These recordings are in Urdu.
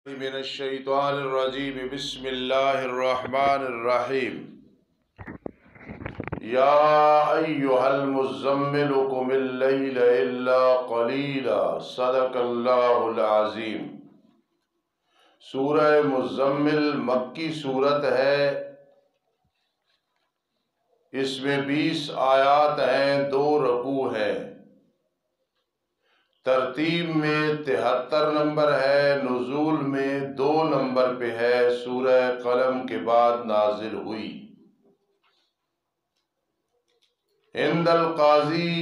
من الشیطان الرجیم بسم اللہ الرحمن الرحیم یا ایہا المزمل قم اللیل الا قلیلا صدق اللہ العظیم۔ سورہ مزمل مکی صورت ہے، اس میں 20 آیات ہیں، 2 رکوع ہیں، ترتیب میں 73 نمبر ہے، نزول میں 2 نمبر پہ ہے، سورہ قلم کے بعد نازل ہوئی۔ عند القاضی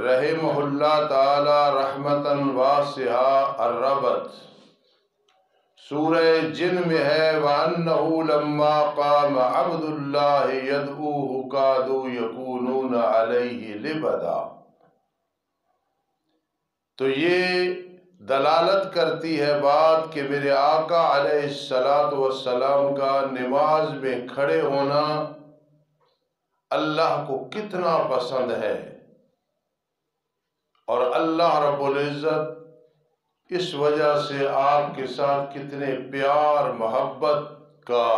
رحمہ اللہ تعالی رحمتا واسعہ الربط، سورہ جن میں ہے وَأَنَّهُ لَمَّا قَامَ عَبْدُ اللَّهِ يَدْعُوهُ كَادُوا يَكُونُونَ عَلَيْهِ لِبَدًا۔ تو یہ دلالت کرتی ہے بات کہ میرے آقا علیہ السلام کا نماز میں کھڑے ہونا اللہ کو کتنا پسند ہے، اور اللہ رب العزت اس وجہ سے آپ کے ساتھ کتنے پیار محبت کا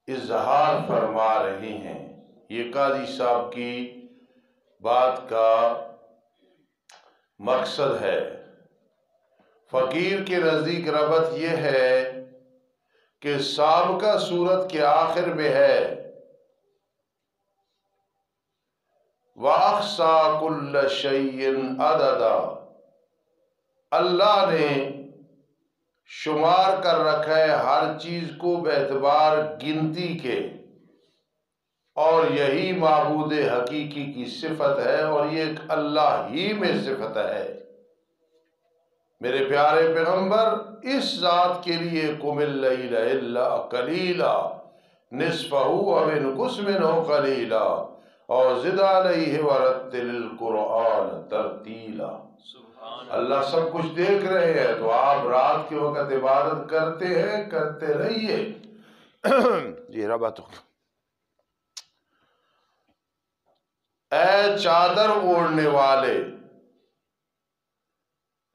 اظہار فرما رہے ہیں۔ یہ قاضی صاحب کی بات کا مقصد ہے۔ فقیر کے نزدیک ربط یہ ہے کہ سابقہ سورت کے آخر میں ہے وَأَحْصَىٰ كُلَّ شَيْءٍ عَدَدًا، اللہ نے شمار کر رکھا ہے ہر چیز کو باعتبار گنتی کے، اور یہی معبود حقیقی کی صفت ہے، اور یہ ایک اللہ ہی میں صفت ہے۔ میرے پیارے پیغمبر اس ذات کے لیے قم اللیل الا قلیلا نصفہ او انقص منہ قلیلا اور زد علیہ ورتل القرآن ترتیلا۔ اللہ سب کچھ دیکھ رہے ہیں، تو آپ رات کے وقت عبادت کرتے ہیں، کرتے رہیے۔ یہ ربط اے چادر اوڑھنے والے،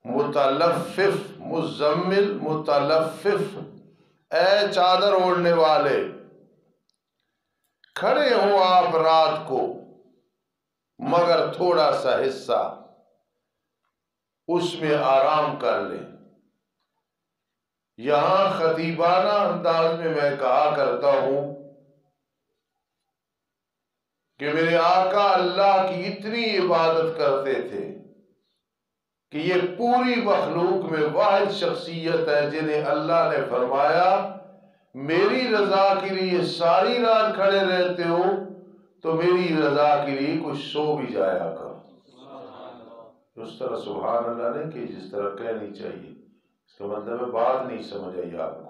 متلفف، مزمل متلفف، اے چادر اوڑھنے والے، کھڑے ہوں آپ رات کو مگر تھوڑا سا حصہ اس میں آرام کر لیں۔ یہاں خطیبانہ انداز میں کہا کرتا ہوں کہ میرے آقا اللہ کی اتنی عبادت کرتے تھے کہ یہ پوری مخلوق میں واحد شخصیت ہے جنہیں اللہ نے فرمایا میری رضا کے لیے ساری رات کھڑے رہتے ہو، تو میری رضا کے لیے کچھ سو بھی جایا کرو۔ اس طرح سبحان اللہ نے کہ جس طرح کہنی چاہیے، اس کا مطلب ہے بات نہیں سمجھ آئی آپ کو۔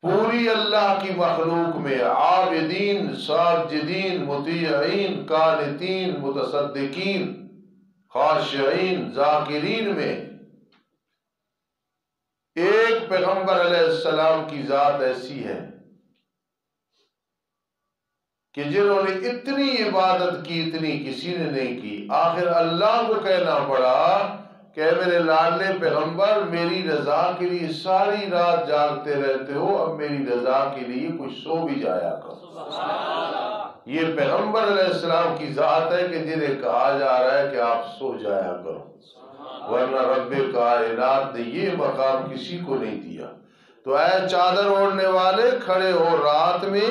پوری اللہ کی مخلوق میں عابدین، ساجدین، مطیعین، قانتین، متصدقین، خاشعین، ذاکرین میں ایک پیغمبر علیہ السلام کی ذات ایسی ہے کہ جنہوں نے اتنی عبادت کی اتنی کسی نے نہیں کی۔ آخر اللہ کو کہنا پڑا کہ اے میرے لاڈلے پیغمبر، میری رضا کے لیے ساری رات جاگتے رہتے ہو، اب میری رضا کے لیے کچھ سو بھی جایا کرو۔ یہ پیغمبر علیہ السلام کی ذات ہے کہ جنہیں کہا جا رہا ہے کہ آپ سو جایا کرو، ورنہ رب کائنات نے یہ مقام کسی کو نہیں دیا۔ تو اے چادر اوڑھنے والے، کھڑے ہو رات میں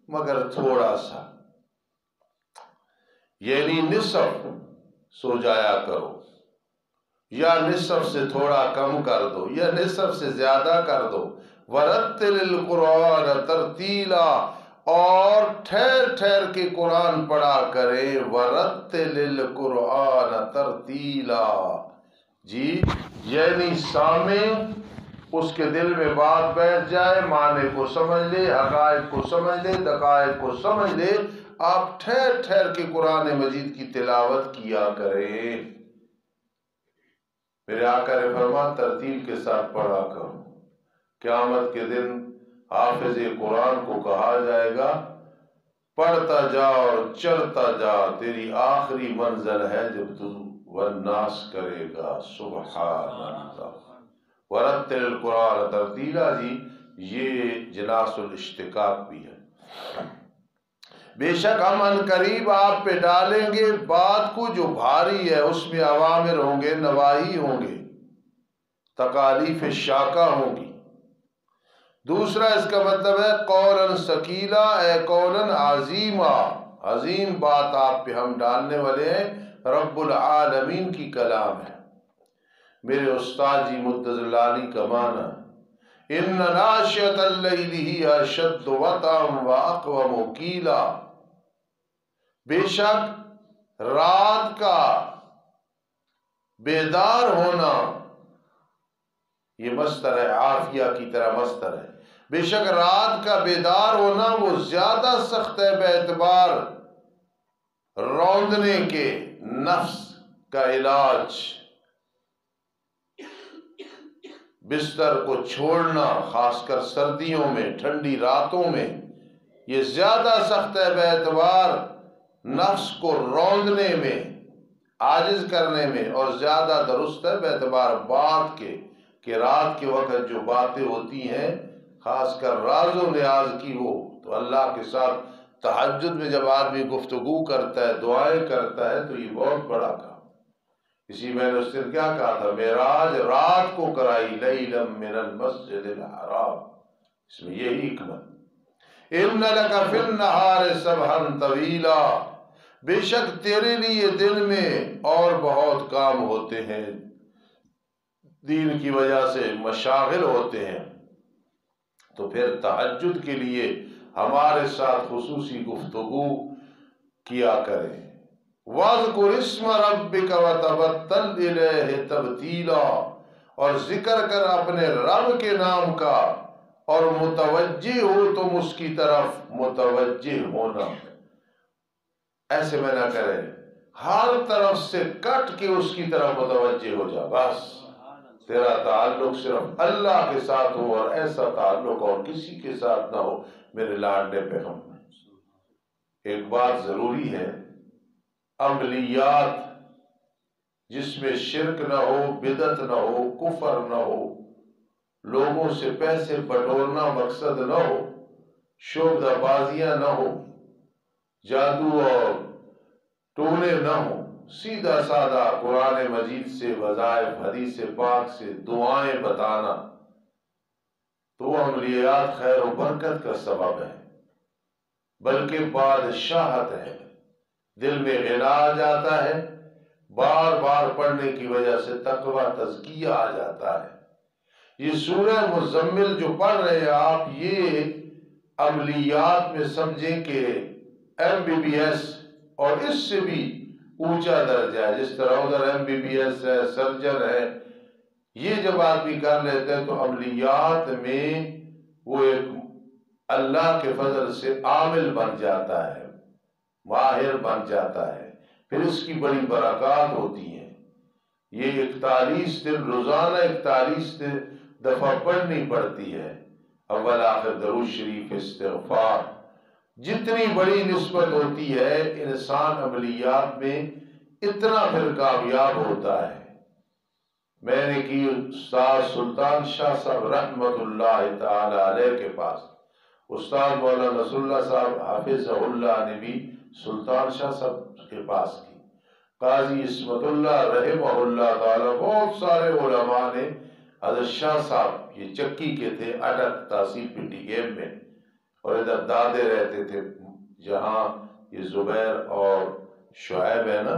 مگر تھوڑا سا، یعنی نصف سو جایا کرو، یا نصف سے تھوڑا کم کر دو، یا نصف سے زیادہ کر دو۔ ورتل القرآن ترتیلا، اور ٹھہر ٹھہر کے قرآن پڑھا کریں۔ ورتل القرآن ترتیلا، جی یعنی سامع اس کے دل میں بات بیٹھ جائے، معنی کو سمجھ لے، حقائق کو سمجھ لے، دقائق کو سمجھ لے، آپ ٹھہر ٹھہر کے قرآن مجید کی تلاوت کیا کریں۔ میرے آقا نے فرمایا ترتیل کے ساتھ پڑھا کرو۔ قیامت کے دن حافظ قرآن کو کہا جائے گا پڑھتا جا اور چڑھتا جا، تیری آخری منزل ہے جب تو والناس کرے گا۔ سبحان اللہ۔ ورتل القرآن ترتیلا جی یہ جناس الاشتقاق بھی ہے۔ بے شک ہم ان قریب آپ پہ ڈالیں گے بات کو جو بھاری ہے، اس میں اوامر ہوں گے، نواہی ہوں گے، تکالیف شاقہ ہوں گی۔ دوسرا اس کا مطلب ہے قولاً ثقیلا اے قولاً عظیما، عظیم بات آپ پہ ہم ڈالنے والے ہیں، رب العالمین کی کلام ہے۔ میرے استاد جی مدظلانی کا معنی ان ناشئۃ اللیل ہی اشد وطئا واقوم قیلا، بے شک رات کا بیدار ہونا، یہ مصدر ہے، عافیہ کی طرح مصدر ہے، بے شک رات کا بیدار ہونا وہ زیادہ سخت ہے بے اعتبار روندنے کے، نفس کا علاج، بستر کو چھوڑنا خاص کر سردیوں میں، ٹھنڈی راتوں میں، یہ زیادہ سخت ہے بے اعتبار نفس کو روندنے میں، عاجز کرنے میں، اور زیادہ درست ہے بے اعتبار بات کے کہ رات کے وقت جو باتیں ہوتی ہیں خاص کر راز و نیاز کی، وہ تو اللہ کے ساتھ تہجد میں جب آدمی گفتگو کرتا ہے، دعائیں کرتا ہے، تو یہ بہت بڑا کام۔ اسی میں نے اس دن کیا کہا تھا، معراج رات کو کرائی لیلا من المسجد الحرام، اس میں یہی حکمت۔ ان لک فی النہار سبحا طویلا، بے شک تیرے لیے دن میں اور بہت کام ہوتے ہیں، دین کی وجہ سے مشاغل ہوتے ہیں، تو پھر تہجد کے لیے ہمارے ساتھ خصوصی گفتگو کیا کریں۔ وَاذْكُرِ اسْمَ رَبِّكَ وَتَبَتَّلْ إِلَيْهِ تَبْتِيلًا، اور ذکر کر اپنے رب کے نام کا اور متوجہ ہو تم اس کی طرف، متوجہ ہونا، ایسے میں نہ کرے، ہر طرف سے کٹ کے اس کی طرف متوجہ ہو جا، بس تیرا تعلق صرف اللہ کے ساتھ ہو، اور ایسا تعلق اور کسی کے ساتھ نہ ہو میرے لاڈلے پیغمبر۔ ایک بات ضروری ہے، عملیات جس میں شرک نہ ہو، بدعت نہ ہو، کفر نہ ہو، لوگوں سے پیسے بٹورنا مقصد نہ ہو، شعبدہ بازیاں نہ ہو، جادو اور ٹونے نہ ہو، سیدھا سادہ قرآن مجید سے وظائف، حدیث پاک سے دعائیں بتانا، تو وہ عملیات خیر و برکت کا سبب ہے، بلکہ بادشاہت ہے، دل میں غنا آ جاتا ہے، بار بار پڑھنے کی وجہ سے تقوی تزکیہ آ جاتا ہے۔ یہ سورہ مزمل جو پڑھ رہے ہیں آپ، یہ عملیات میں سمجھیں کہ MBBS اور اس سے بھی اونچا درجہ ہے، جس طرح ادھر MBBS ہے، سرجن ہے، یہ جب آدمی کر لیتے ہیں تو عملیات میں وہ ایک اللہ کے فضل سے عامل بن جاتا ہے، ماہر بن جاتا ہے، پھر اس کی بڑی برکات ہوتی ہیں۔ یہ 41 دن روزانہ 41 دفعہ پڑھنی پڑتی ہے، اول آخر درود شریف استغفار، جتنی بڑی نسبت ہوتی ہے انسان عملیات میں اتنا پھر کامیاب ہوتا ہے۔ میں نے کی استاد سلطان شاہ صاحب رحمت اللہ تعالی علیہ کے پاس، استاد مولانا نصر اللہ صاحب حافظہ اللہ نے بھی سلطان شاہ صاحب کے پاس کی، قاضی عصمت اللہ رحمہ اللہ تعالی، بہت سارے علماء نے، حضرت شاہ صاحب یہ چکی کے تھے، اٹک تحصیل پنڈی گیم میں، اور ادھر دادے رہتے تھے جہاں یہ زبیر اور شعیب ہے نا،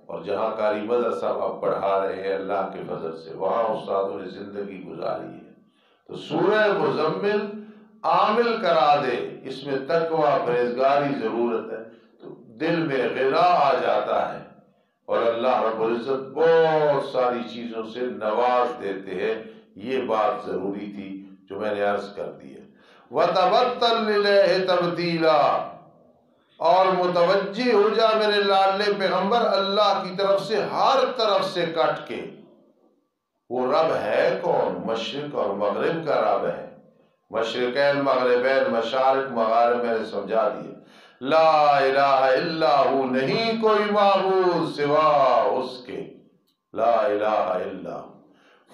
اور جہاں قاری مدر صاحب اب پڑھا رہے ہیں اللہ کے فضل سے، وہاں استادوں نے زندگی گزاری ہے۔ تو سورہ مزمل عامل کرا دے، اس میں تقوی پرہیزگاری ضرورت ہے، تو دل میں غنا آ جاتا ہے، اور اللہ رب العزت بہت ساری چیزوں سے نواز دیتے ہیں۔ یہ بات ضروری تھی جو میں نے عرض کر دی ہے۔ وَتَبَتَّلْ إِلَيْهِ تَبْتِيلًا، اور متوجہ ہو جا میرے لاڈلے پیغمبر اللہ کی طرف سے، ہر طرف سے کٹ کے۔ وہ رب ہے کون؟ مشرق اور مغرب کا رب ہے، مشرقین مغربین، مشارق مغارب میں نے سمجھا دیے۔ لا الہ الا ہو، نہیں کوئی معبود سوا اس کے، لا الہ الا ہو۔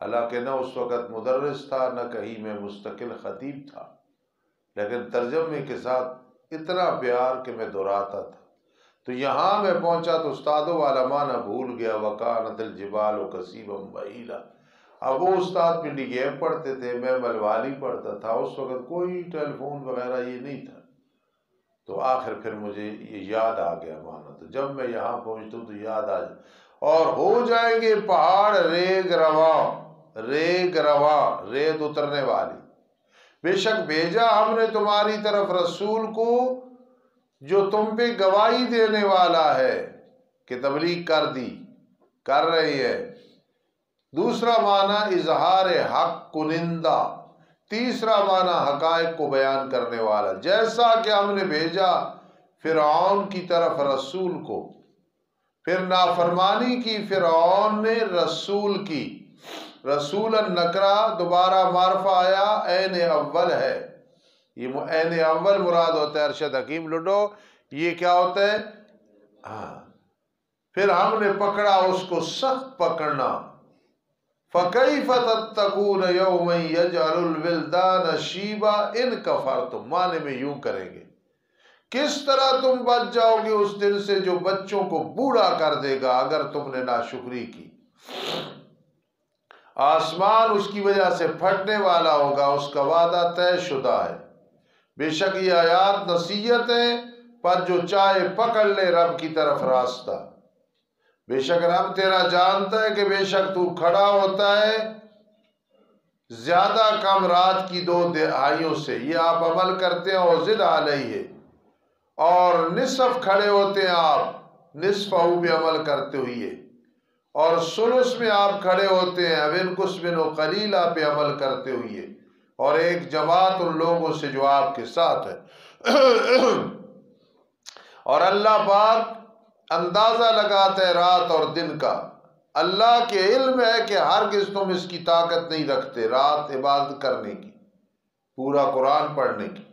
حالانکہ نہ اس وقت مدرس تھا نہ کہیں میں مستقل خطیب تھا، لیکن ترجمے کے ساتھ اتنا پیار کہ میں دہراتا تھا۔ تو یہاں میں پہنچا تو استادوں والا معنی بھول گیا، وَكَانَتِ الْجِبَالُ كَثِيبًا مَّهِيلًا۔ اب وہ استاد پنڈی گیپ پڑھتے تھے، میں ملوالی پڑھتا تھا، اس وقت کوئی ٹیلی فون وغیرہ یہ نہیں تھا۔ تو آخر پھر مجھے یہ یاد آ گیا معنی، تو جب میں یہاں پہنچتا ہوں تو یاد آ جائے، اور ہو جائیں گے پہاڑ ریگ رواں، ریگ رواں، ریت اترنے والی۔ بے شک بھیجا ہم نے تمہاری طرف رسول کو جو تم پہ گواہی دینے والا ہے کہ تبلیغ کر رہی ہے۔ دوسرا معنی اظہار حق کنندہ، تیسرا معنی حقائق کو بیان کرنے والا، جیسا کہ ہم نے بھیجا فرعون کی طرف رسول کو۔ پھر نافرمانی کی فرعون نے رسول کی، رسول النکرہ دوبارہ معرفہ آیا، عین اول ہے، یہ عین اول مراد ہوتا ہے ارشد حکیم لڈو، یہ کیا ہوتا ہے؟ ہاں، پھر ہم نے پکڑا اس کو سخت پکڑنا، فَكَيْفَ تَتَّقُونَ يَوْمًا يَجْعَلُ الْوِلْدَانَ شِيبًا إِن كَفَرْتُم، معنی میں یوں کریں گے، کس طرح تم بچ جاؤ گے اس دن سے جو بچوں کو بوڑھا کر دے گا اگر تم نے ناشکری کی۔ آسمان اس کی وجہ سے پھٹنے والا ہوگا، اس کا وعدہ طے شدہ ہے۔ بے شک یہ آیات نصیحت ہیں، پر جو چاہے پکڑ لے رب کی طرف راستہ۔ بے شک رب تیرا جانتا ہے کہ بے شک تو کھڑا ہوتا ہے زیادہ کم رات کی 2 دہائیوں سے، یہ آپ عمل کرتے ہیں، اور زد علیہ، اور نصف کھڑے ہوتے ہیں آپ، نصف پہ عمل کرتے ہوئے، اور ثلث میں آپ کھڑے ہوتے ہیں، ونقص منہ قلیلہ پہ عمل کرتے ہوئے، اور ایک جماعت ان لوگوں سے جو آپ کے ساتھ ہے۔ اور اللہ پاک اندازہ لگاتا ہے رات اور دن کا، اللہ کے علم ہے کہ ہرگز تم اس کی طاقت نہیں رکھتے رات عبادت کرنے کی، پورا قرآن پڑھنے کی۔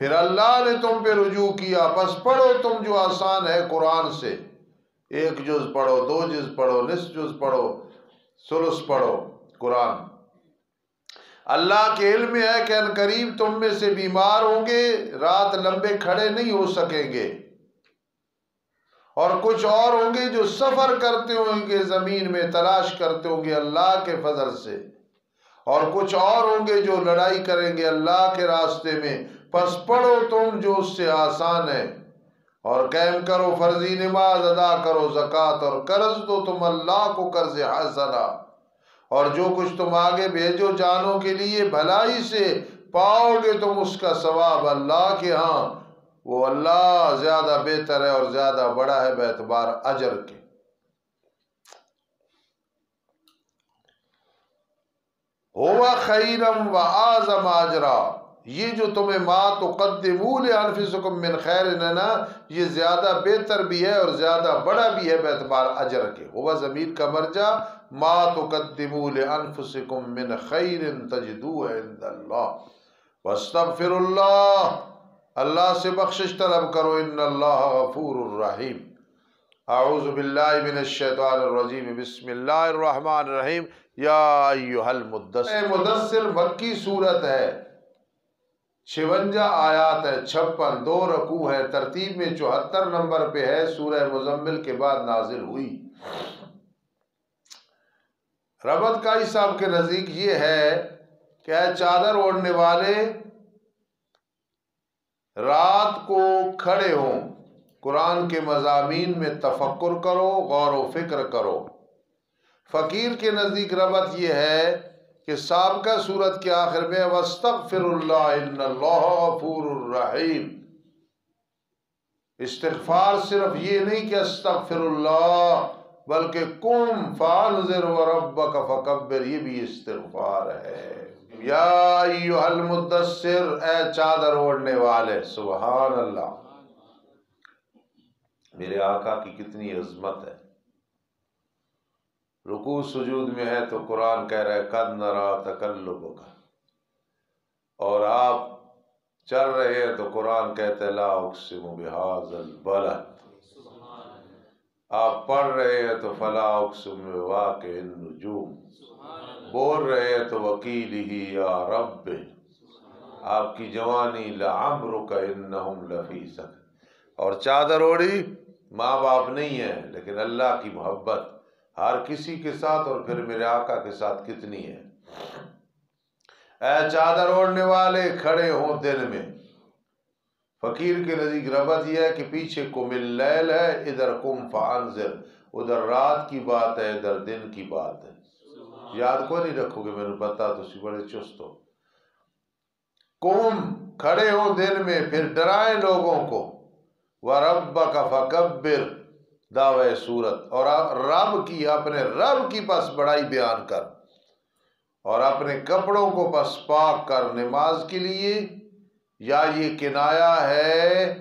پھر اللہ نے تم پہ رجوع کیا، بس پڑھو تم جو آسان ہے قرآن سے، 1 جز پڑھو، 2 جز پڑھو، نصف جز پڑھو، ثلث پڑھو قرآن۔ اللہ کے علم میں ہے کہ ان قریب تم میں سے بیمار ہوں گے، رات لمبے کھڑے نہیں ہو سکیں گے، اور کچھ اور ہوں گے جو سفر کرتے ہوں گے، زمین میں تلاش کرتے ہوں گے اللہ کے فضل سے، اور کچھ اور ہوں گے جو لڑائی کریں گے اللہ کے راستے میں۔ پس پڑھو تم جو اس سے آسان ہے، اور قائم کرو فرضی نماز، ادا کرو زکوٰۃ، اور قرض دو تم اللہ کو قرض حسنہ، اور جو کچھ تم آگے بھیجو جانوں کے لیے بھلائی سے، پاؤ گے تم اس کا ثواب اللہ کے ہاں، وہ اللہ زیادہ بہتر ہے اور زیادہ بڑا ہے باعتبار اجر کے۔ ہوا خیرم و اعظم اجرا، یہ جو تمہیں ما تقدموا لانفسکم من خیر ہے نا، یہ زیادہ بہتر بھی ہے اور زیادہ بڑا بھی ہے باعتبار اجر کے۔ ہوا ضمیر کا مرجع، ما تقدموا لانفسکم من خیر تجدوه عند اللہ، واستغفر اللہ، اللہ سے بخشش طلب کرو، ان اللہ غفور الرحیم۔ اعوذ باللہ من الشیطان الرجیم، بسم اللہ الرحمن الرحیم۔ یا ایہا المدثر، مدثر مکی صورت ہے، 56 آیات ہے، 56، 2 رکوع ہے، ترتیب میں 74 نمبر پہ ہے، سورہ مزمل کے بعد نازل ہوئی۔ ربط قاری صاحب کے نزدیک یہ ہے کہ اے چادر اوڑھنے والے، رات کو کھڑے ہوں، قرآن کے مضامین میں تفکر کرو، غور و فکر کرو۔ فقیر کے نزدیک ربط یہ ہے کہ سابقہ سورت کے آخر میں وَاسْتَغْفِرُ اللَّهَ إِنَّ اللَّهَ غَفُورٌ رَحِيمٌ، استغفار صرف یہ نہیں کہ استغفر اللہ، بلکہ قم فانذر وربک فکبر، یہ بھی استغفار ہے۔ یا ایہا المدثر، اے چادر اوڑھنے والے، سبحان اللہ، میرے آقا کی کتنی عظمت ہے۔ رکوع سجود میں ہے تو قرآن کہہ رہا ہے قد نرا تقلبک، اور آپ چل رہے ہیں تو قرآن کہتا ہے لا اقسم بہذا البلد، آپ پڑھ رہے ہیں تو فلا اقسم بمواقع النجوم، بول رہے ہیں تو وکیل ہی یا رب، آپ کی جوانی لعمرک انہم لفی سقر، اور چادر اوڑی، ماں باپ نہیں ہے لیکن اللہ کی محبت ہر کسی کے ساتھ، اور پھر میرے آقا کے ساتھ کتنی ہے۔ اے چادر اوڑھنے والے کھڑے ہوں دن میں۔ فقیر کے نزدیک ربط یہ ہے کہ پیچھے قم اللیل ہے، ادھر قم فانذر، ادھر رات کی بات ہے، ادھر دن کی بات ہے۔ یاد کو نہیں رکھو گے، میں نے پتا تسی بڑے چست ہو۔ قم، کھڑے ہوں دن میں، پھر ڈرائیں لوگوں کو، وَرَبَّكَ فَكَبِّرْ، دعوی سورت، اور رب کی، اپنے رب کی پس بڑائی بیان کر، اور اپنے کپڑوں کو پس پاک کر نماز کے لیے۔ یا یہ کنایا ہے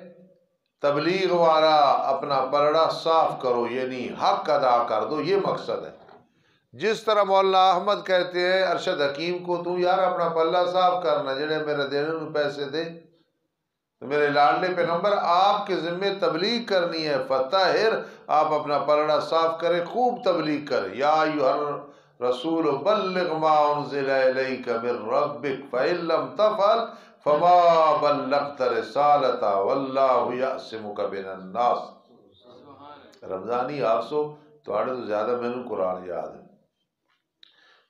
تبلیغ والا، اپنا پلڑا صاف کرو، یعنی حق ادا کر دو، یہ مقصد ہے۔ جس طرح مولانا احمد کہتے ہیں ارشد حکیم کو، تو یار اپنا پلڑا صاف کرنا، جڑے میرے دینے میں پیسے دے، میرے لاڈلے پیغمبر آپ کے ذمہ تبلیغ کرنی ہے، فطہر، آپ اپنا پلڑا صاف کریں، خوب تبلیغ کریں۔ یا ایھا رسول بلغ ما انزل الیک من ربک فإن لم تفعل فما بلغت رسالتہ واللہ یعصمک من الناس۔ رمضانی آپ سو تھوڑے تو زیادہ میں نے قرآن یاد ہے۔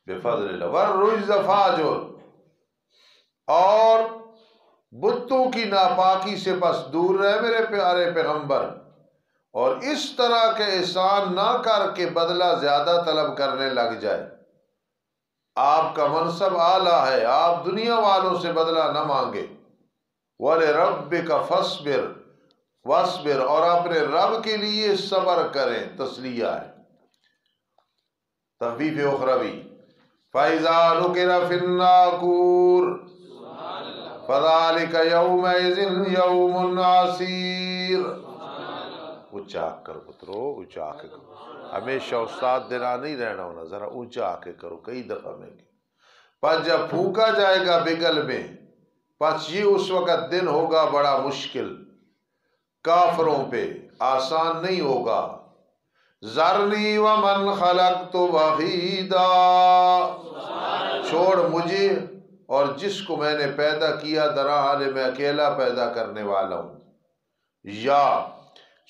بفضل اللہ والرجز فاہجر، اور بتوں کی ناپاکی سے پس دور رہے میرے پیارے پیغمبر، اور اس طرح کے احسان نہ کر کے بدلہ زیادہ طلب کرنے لگ جائے۔ آپ کا منصب اعلیٰ ہے، آپ دنیا والوں سے بدلہ نہ مانگے۔ وَلِرَبِّكَ فَاصْبِرْ وَاصْبِرْ، اور اپنے رب کے لیے صبر کریں، تسلیہ ہے۔ تخفیف اخروی، فَإِذَا نُقِرَ فِي النَّاقُورِ فَذَلِكَ يَوْمَئِذٍ يَوْمٌ عَسِيرٌ۔ اونچا کر پترو، اونچا کے کرو، ہمیشہ استاد دینا نہیں رہنا ہونا، ذرا اونچا کے کرو، کئی دفعہ میں گے۔ پس جب پھونکا جائے گا بگل میں، پس یہ اس وقت دن ہوگا بڑا مشکل، کافروں پہ آسان نہیں ہوگا۔ ذرنی ومن خلقت وحیدا، چھوڑ مجھے اور جس کو میں نے پیدا کیا درا حال میں اکیلا پیدا کرنے والا ہوں، یا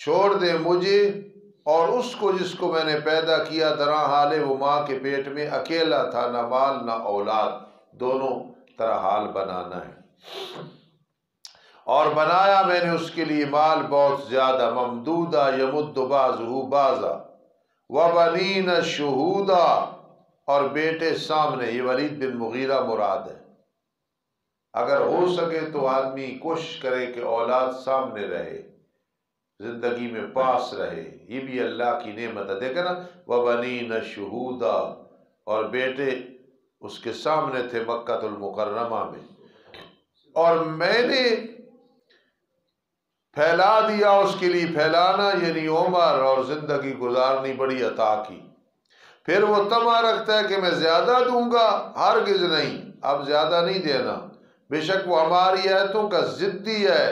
چھوڑ دے مجھے اور اس کو جس کو میں نے پیدا کیا درا حال وہ ماں کے پیٹ میں اکیلا تھا، نہ مال نہ اولاد، دونوں طرح حال بنانا ہے۔ اور بنایا میں نے اس کے لیے مال بہت زیادہ، ممدودہ یمد بعضہ بعضا، وبنین شہودا، اور بیٹے سامنے، یہ ولید بن مغیرہ مراد ہے۔ اگر ہو سکے تو آدمی کوشش کرے کہ اولاد سامنے رہے، زندگی میں پاس رہے، یہ بھی اللہ کی نعمت ہے۔ دیکھیں نا، وبنین شہودا، اور بیٹے اس کے سامنے تھے مکہ المکرمہ میں، اور میں نے پھیلا دیا اس کے لیے، پھیلانا یعنی عمر اور زندگی گزارنی بڑی عطا کی۔ پھر وہ طمع رکھتا ہے کہ میں زیادہ دوں گا، ہرگز نہیں، اب زیادہ نہیں دینا، بے شک وہ ہماری آیتوں کا ضدی ہے۔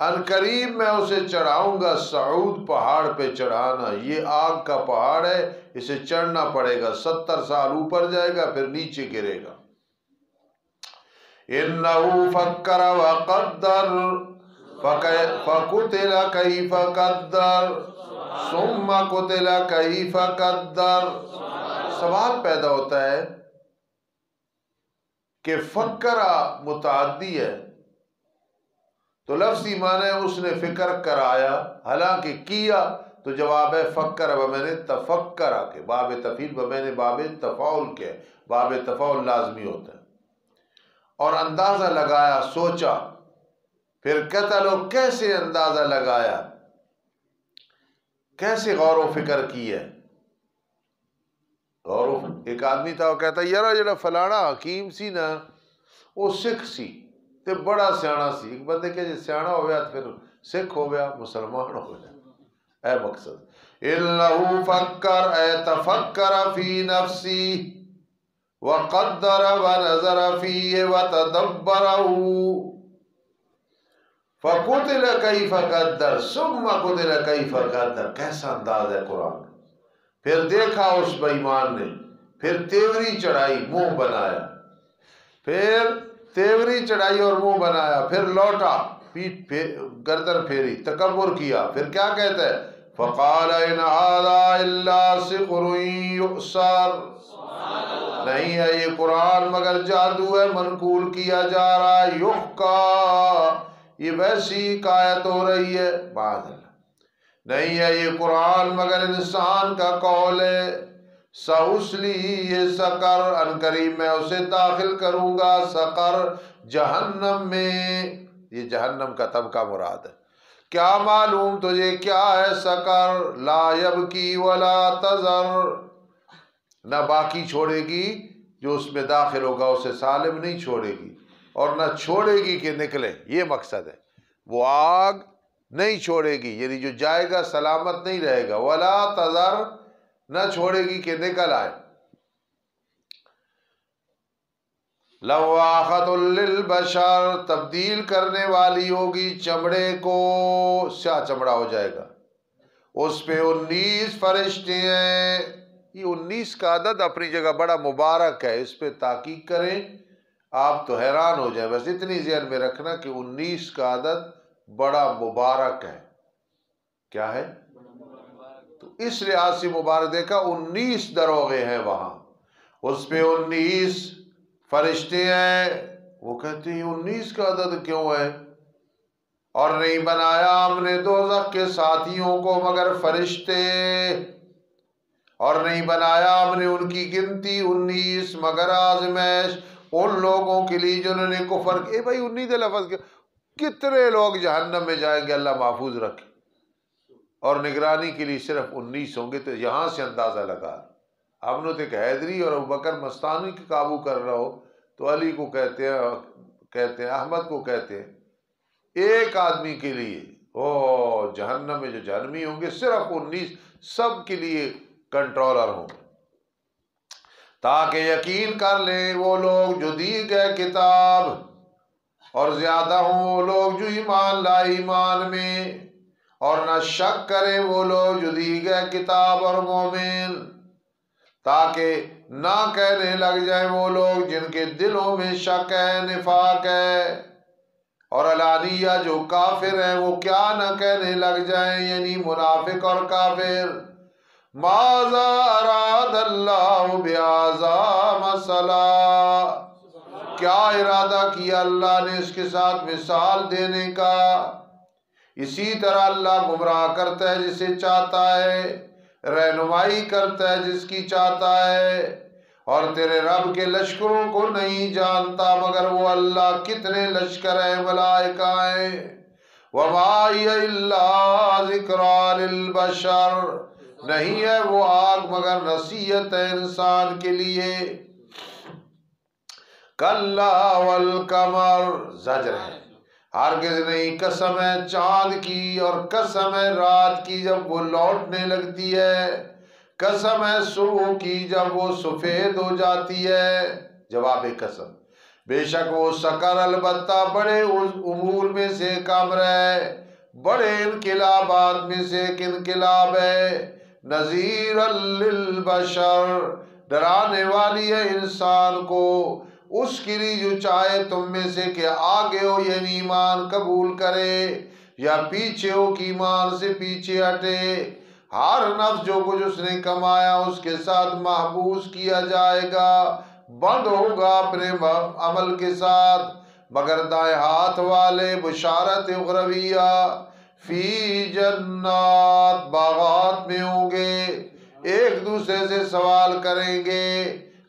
ان قریب میں اسے چڑھاؤں گا، سعود پہاڑ پہ چڑھانا، یہ آگ کا پہاڑ ہے، اسے چڑھنا پڑے گا، 70 سال اوپر جائے گا پھر نیچے گرے گا۔ انہو فکر وقدر فقتل کیف قدر ثم قتل کیف قدر۔ سوال پیدا ہوتا ہے کہ فکرہ متعدی ہے تو لفظی معنی ہے اس نے فکر کرایا، حالانکہ کیا تو جواب ہے فکر، و میں نے تفکرہ کے باب تفعیل، و میں نے باب تفاعل کے، باب تفاعل لازمی ہوتا ہے۔ اور اندازہ لگایا، سوچا، پھر قتل، و کیسے اندازہ لگایا، کیسے غور و فکر کی ہے۔ غور و ایک آدمی تھا، وہ کہتا یار جڑا فلانا حکیم سی نا وہ سکھ سی تے بڑا سیانا سی۔ ایک بندے کہ جی سیانا ہو گیا پھر سکھ ہو گیا، مسلمان ہو گیا، اے مقصد۔ انہو فکر، اے تفکر فی نفسی وقدر ونظر فیہ وتدبرہ فقتل کیف قدر ثم قتل کیف قدر۔ کیسا انداز ہے قرآن۔ پھر دیکھا اس بے ایمان نے پھر تیوری چڑھائی منہ بنایا، پھر تیوری چڑھائی اور منہ بنایا، پھر لوٹا پیٹ گردن پھیری، تکبر کیا، پھر کیا کہتا ہے فقال ان هذا الا سحر یؤثر، نہیں ہے یہ قرآن مگر جادو ہے منقول کیا جا رہا ہے، یحکا یہ ویسی حکایت ہو رہی ہے، معاذ اللہ، نہیں ہے یہ قرآن مگر انسان کا قول ہے، سَأُصْلِي یہ سقر، ان قریب میں اسے داخل کروں گا سقر جہنم میں، یہ جہنم کا طبقہ مراد ہے، کیا معلوم تجھے کیا ہے سقر، لا یبکی ولا تذر، نہ باقی چھوڑے گی جو اس میں داخل ہوگا اسے سالم نہیں چھوڑے گی، اور نہ چھوڑے گی کہ نکلے، یہ مقصد ہے، وہ آگ نہیں چھوڑے گی یعنی جو جائے گا سلامت نہیں رہے گا، ولا تذر نہ چھوڑے گی کہ نکل آئے، لواحۃ للبشر تبدیل کرنے والی ہوگی چمڑے کو، سیاہ چمڑا ہو جائے گا، اس پہ 19 فرشتے ہیں، یہ 19 کا عدد اپنی جگہ بڑا مبارک ہے، اس پہ تحقیق کریں آپ تو حیران ہو جائیں، بس اتنی ذہن میں رکھنا کہ 19 کا عدد بڑا مبارک ہے، کیا ہے تو اس لحاظ سے مبارک، دیکھا 19 دروغے ہیں وہاں، اس پہ 19 فرشتے ہیں، وہ کہتے ہیں 19 کا عدد کیوں ہے، اور نہیں بنایا ہم نے دوزخ کے ساتھیوں کو مگر فرشتے، اور نہیں بنایا ہم نے ان کی گنتی 19 مگر آزمائش ان لوگوں کے لیے جنہوں نے کفر کیا، بھائی 19 لفظ کتنے لوگ جہنم میں جائیں گے اللہ محفوظ رکھے، اور نگرانی کے لیے صرف 19 ہوں گے، تو یہاں سے اندازہ لگا، ہم نے تو ایک حیدری اور ابوبکر مستانی کے قابو کر رہا ہو تو علی کو کہتے ہیں احمد کو کہتے ہیں، ایک آدمی کے لیے جہنم میں جو جہنمی ہوں گے صرف 19 سب کے لیے کنٹرولر ہوں، تاکہ یقین کر لیں وہ لوگ جو دی گئے کتاب، اور زیادہ ہوں وہ لوگ جو ایمان لائے ایمان میں، اور نہ شک کریں وہ لوگ جو دی گئے کتاب اور مومن، تاکہ نہ کہنے لگ جائیں وہ لوگ جن کے دلوں میں شک ہے نفاق ہے، اور علانیہ جو کافر ہیں وہ کیا نہ کہنے لگ جائیں یعنی منافق اور کافر، ماذا اراد اللہ بہذا مثلا، کیا ارادہ کیا اللہ نے اس کے ساتھ مثال دینے کا، اسی طرح اللہ گمراہ کرتا ہے جسے چاہتا ہے، رہنمائی کرتا ہے جس کی چاہتا ہے، اور تیرے رب کے لشکروں کو نہیں جانتا مگر وہ اللہ کتنے لشکر ہیں ملائکہ ہیں، وَمَا هِيَ إِلَّا ذِكْرَىٰ لِلْبَشَرِ، نہیں ہے وہ آگ مگر نصیحت ہے انسان کے لیے، کَلَّا وَالْقَمَرِ زجر ہے، ہرگز نہیں، قسم ہے چاند کی اور قسم ہے رات کی جب وہ لوٹنے لگتی ہے، قسم ہے صبح کی جب وہ سفید ہو جاتی ہے، جواب قسم، بے شک وہ سقر البتہ بڑے امور میں سے ایک امر ہے، بڑے انقلابات میں سے ایک انقلاب ہے، نذیر للبشر ڈرانے والی ہے انسان کو، اس کے لیے جو چاہے تم میں سے کہ آگے ہو یعنی ایمان قبول کرے، یا پیچھے ہو کہ ایمان سے پیچھے ہٹے، ہر نفس جو کچھ اس نے کمایا اس کے ساتھ محبوس کیا جائے گا، بند ہوگا اپنے عمل کے ساتھ، مگر دائیں ہاتھ والے بشارت اخرویہ، فی جنات باغات میں ہوں گے، ایک دوسرے سے سوال کریں گے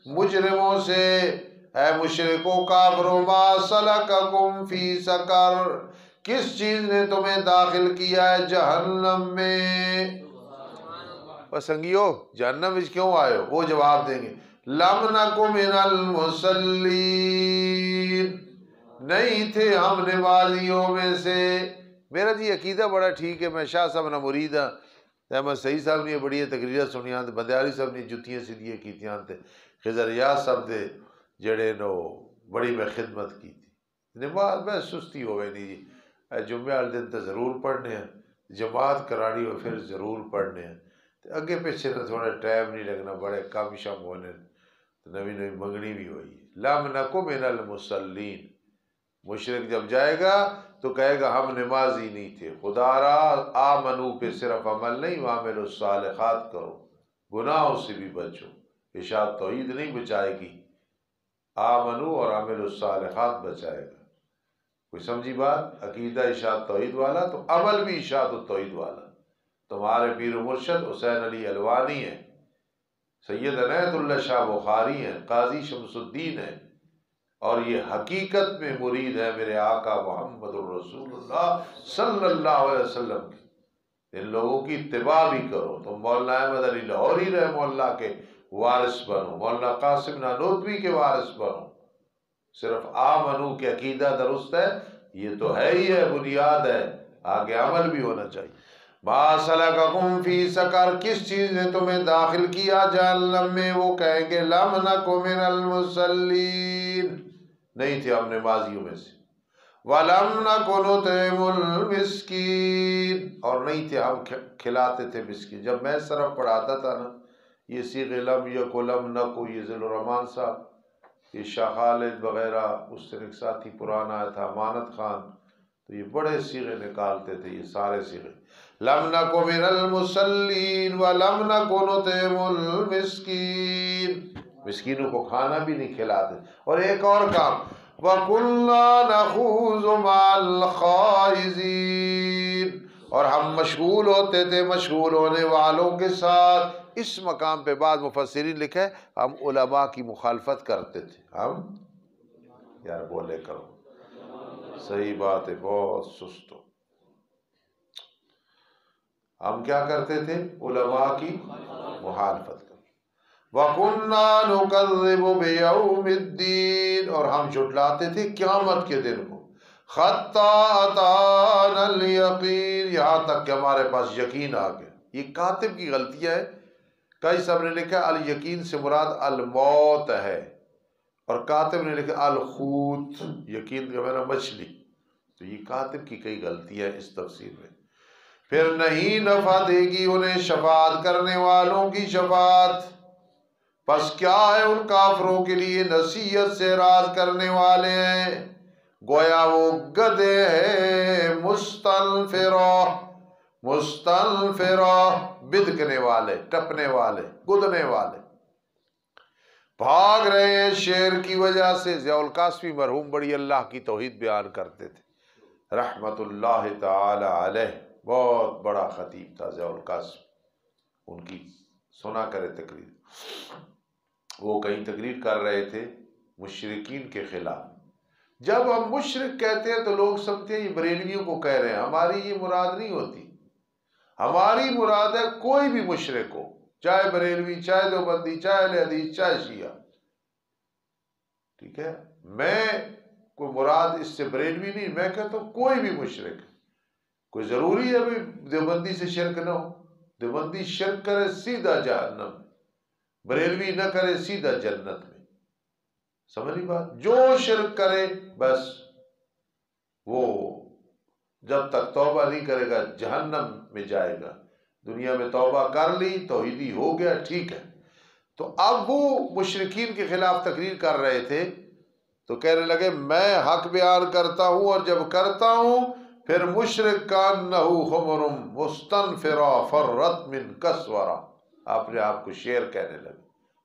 مجرموں سے، اے مشرکو کافرو ما سلککم فی سقر، کس چیز نے تمہیں داخل کیا ہے جہنم میں، پسنگیو جہنم میں کیوں آئے ہو، وہ جواب دیں گے لم نک من المصلین، نہیں تھے ہم نمازیوں میں سے، میرا جی عقیدہ بڑا ٹھیک ہے، میں شاہ صاحب نہ مرید ہاں، احمد سعید صاحب نے بڑی تقریریں سنیاں، بندیالی صاحب نے جتیاں سیدھیاں کیتیاں، خضر ریاض صاحب دے جڑے نو بڑی میں خدمت کی تھی، نماز میں سستی ہوئے نہیں جی، جمعہ والے دن تو ضرور پڑھنے ہیں، جماعت کرانی ہو پھر ضرور پڑھنے ہیں، اگے پیچھے نہ تھوڑا ٹائم نہیں لگنا، بڑے کم شم ہونے، نوی نوی منگنی بھی ہوئی ہے۔ لم نکو من المصلین، مشرک جب جائے گا تو کہے گا ہم نمازی نہیں تھے۔ خدا را آمنو پہ صرف عمل نہیں، وعملوا الصالحات کرو، گناہوں سے بھی بچو۔ اشاعت توحید نہیں بچائے گی، آمنو اور عملوا الصالحات بچائے گا۔ کوئی سمجھی بات؟ عقیدہ اشاعت توحید والا تو عمل بھی اشاعت التوحید والا۔ تمہارے پیر و مرشد حسین علی الوانی ہیں، سید عنایت اللہ شاہ بخاری ہیں، قاضی شمس الدین ہیں، اور یہ حقیقت میں مرید ہے میرے آقا محمد الرسول اللہ صلی اللہ علیہ وسلم کی۔ ان لوگوں کی اتباع بھی کرو۔ تم مولانا احمد علی لاہوری رحمہ اللہ کے وارث بنو، مولانا قاسم نانوتوی کے وارث بنو۔ صرف آمنو کہ عقیدہ درست ہے، یہ تو ہے ہی ہے، بنیاد ہے، آگے عمل بھی ہونا چاہیے۔ ما سلککم فی سقر، کس چیز نے تمہیں داخل کیا جہنم میں؟ وہ کہیں گے لم نک من المصلین، نہیں تھے ہم نمازیوں میں سے، وَلَمْ نَكُ نُطْعِمُ الْمِسْكِينَ، اور نہیں تھے ہم کھلاتے تھے مسکین۔ جب میں صرف پڑھاتا تھا نا، یہ صیغے لم یکو لم نکو، یہ ذل الرحمان صاحب، یہ شاہ خالد وغیرہ، اس سے ایک ساتھی پرانا آیا تھا امانت خان، تو یہ بڑے صیغے نکالتے تھے، یہ سارے صیغے لم نکو من المصلین وَلَمْ نَكُ نُطْعِمُ الْمِسْكِينَ، مسکینوں کو کھانا بھی نہیں کھلاتے۔ اور ایک اور کام، وَكُنَّا نَخُوضُ مَعَ الْخَائِضِينَ، اور ہم مشغول ہوتے تھے مشغول ہونے والوں کے ساتھ۔ اس مقام پہ بعض مفسرین لکھے ہم علماء کی مخالفت کرتے تھے۔ ہم یار بولے کرو، صحیح بات ہے، بہت سست ہو۔ ہم کیا کرتے تھے؟ علماء کی مخالفت کرتے۔ وَكُنَّا نُكَذِّبُ بِيَوْمِ الدِّينِ، اور ہم جھٹلاتے تھے قیامت کے دن کو۔ حَتَّىٰ أَتَانَا الْيَقِينُ، یہاں تک کہ ہمارے پاس یقین آ گیا۔ یہ کاتب کی غلطی ہے، کئی صاحب نے لکھا الیقین سے مراد الموت ہے، اور کاتب نے لکھا الحوت، یقین کا معنی مچھلی، تو یہ کاتب کی کئی غلطی ہے اس تفسیر میں۔ پھر نہیں نفع دے گی انہیں شفاعت کرنے والوں کی شفاعت، پس کیا ہے ان کافروں کے لیے نصیحت سے راز کرنے والے ہیں، گویا وہ گدھے ہیں مستنفرہ، بدکنے والے، ٹپنے والے، گدنے والے، بھاگ رہے ہیں شیر کی وجہ سے۔ ضیاء القاسمی مرحوم بڑی اللہ کی توحید بیان کرتے تھے رحمت اللہ تعالی علیہ، بہت بڑا خطیب تھا ضیاء القاسم، ان کی سنا کرے تقریر۔ وہ کہیں تقریر کر رہے تھے مشرکین کے خلاف۔ جب ہم مشرک کہتے ہیں تو لوگ سمجھتے ہیں یہ بریلویوں کو کہہ رہے ہیں، ہماری یہ مراد نہیں ہوتی۔ ہماری مراد ہے کوئی بھی مشرک ہو، چاہے بریلوی، چاہے دیوبندی، چاہے اہل حدیث، چاہے شیعہ، ٹھیک ہے؟ میں کوئی مراد اس سے بریلوی نہیں، میں کہتا ہوں کوئی بھی مشرک۔ کوئی ضروری ہے بھی دیوبندی سے شرک نہ ہو؟ دیوبندی شرک کرے سیدھا جہنم، بریلوی نہ کرے سیدھا جنت میں۔ سمجھی بات؟ جو شرک کرے بس وہ جب تک توبہ نہیں کرے گا جہنم میں جائے گا۔ دنیا میں توبہ کر لی، توحیدی ہو گیا، ٹھیک ہے۔ تو اب وہ مشرکین کے خلاف تقریر کر رہے تھے تو کہنے لگے میں حق بیان کرتا ہوں، اور جب کرتا ہوں پھر مشرک کانہ حمر مستنفرہ فرت من کسورہ، اپنے آپ کو شیر کہنے لگے۔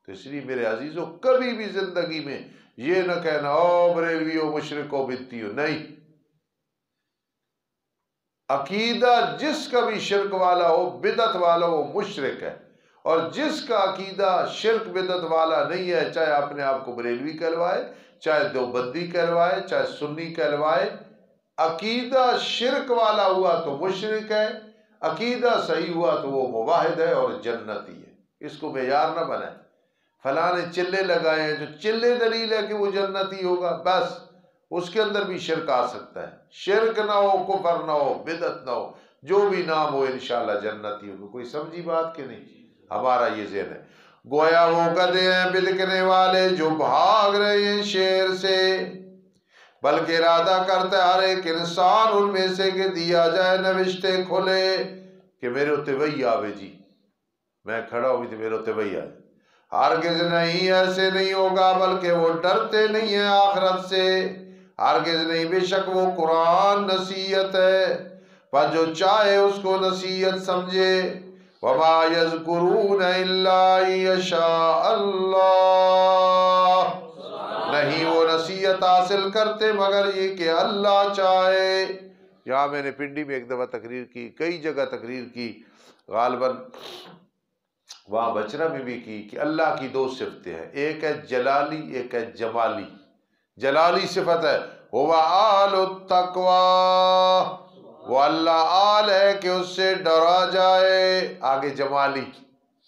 تو اس لیے میرے عزیزوں کبھی بھی زندگی میں یہ نہ کہنا او بریلوی ہو، مشرک ہو، بدتی ہو، نہیں۔ عقیدہ جس کا بھی شرک والا ہو، بدعت والا ہو، مشرک ہے، اور جس کا عقیدہ شرک بدعت والا نہیں ہے، چاہے اپنے آپ کو بریلوی کہلوائے، چاہے دیوبندی کہلوائے، چاہے سنی کہلوائے، عقیدہ شرک والا ہوا تو مشرک ہے، عقیدہ صحیح ہوا تو وہ موحد ہے اور جنتی ہے۔ اس کو معیار نہ بنائیں، فلاں نے چلے لگائے ہیں، جو چلے دلیل ہے کہ وہ جنتی ہوگا، بس اس کے اندر بھی شرک آ سکتا ہے۔ شرک نہ ہو، کفر نہ ہو، بدعت نہ ہو، جو بھی نام ہو انشاءاللہ جنتی ہوگا۔ کوئی سمجھی بات کہ نہیں؟ ہمارا یہ ذہن ہے۔ گویا وہ گدھے ہیں بدکنے والے جو بھاگ رہے ہیں شیر سے، بلکہ ارادہ کرتا ہے ہر ایک انسان ان میں سے کہ دیا جائے نوشتے کھلے، کہ میرے اتنے وہی آوے جی، میں کھڑا ہوئی تھی میرے اتنے وہی آئے۔ ہرگز نہیں، ایسے نہیں ہوگا، بلکہ وہ ڈرتے نہیں ہیں آخرت سے، ہرگز نہیں، بے شک وہ قرآن نصیحت ہے، پر جو چاہے اس کو نصیحت سمجھے۔ وما یذکرون الا یشاء اللہ، نہیں وہ نصیحت حاصل کرتے مگر یہ کہ اللہ چاہے۔ یہاں میں نے پنڈی میں ایک دفعہ تقریر کی، کئی جگہ تقریر کی، غالباً وہاں بچرا میں بھی کی، کہ اللہ کی دو صفتیں ہیں، ایک ہے جلالی، ایک ہے جمالی۔ جلالی صفت ہے هو آل التقوی، وہ اللہ آل ہے کہ اس سے ڈرا جائے۔ آگے جمالی،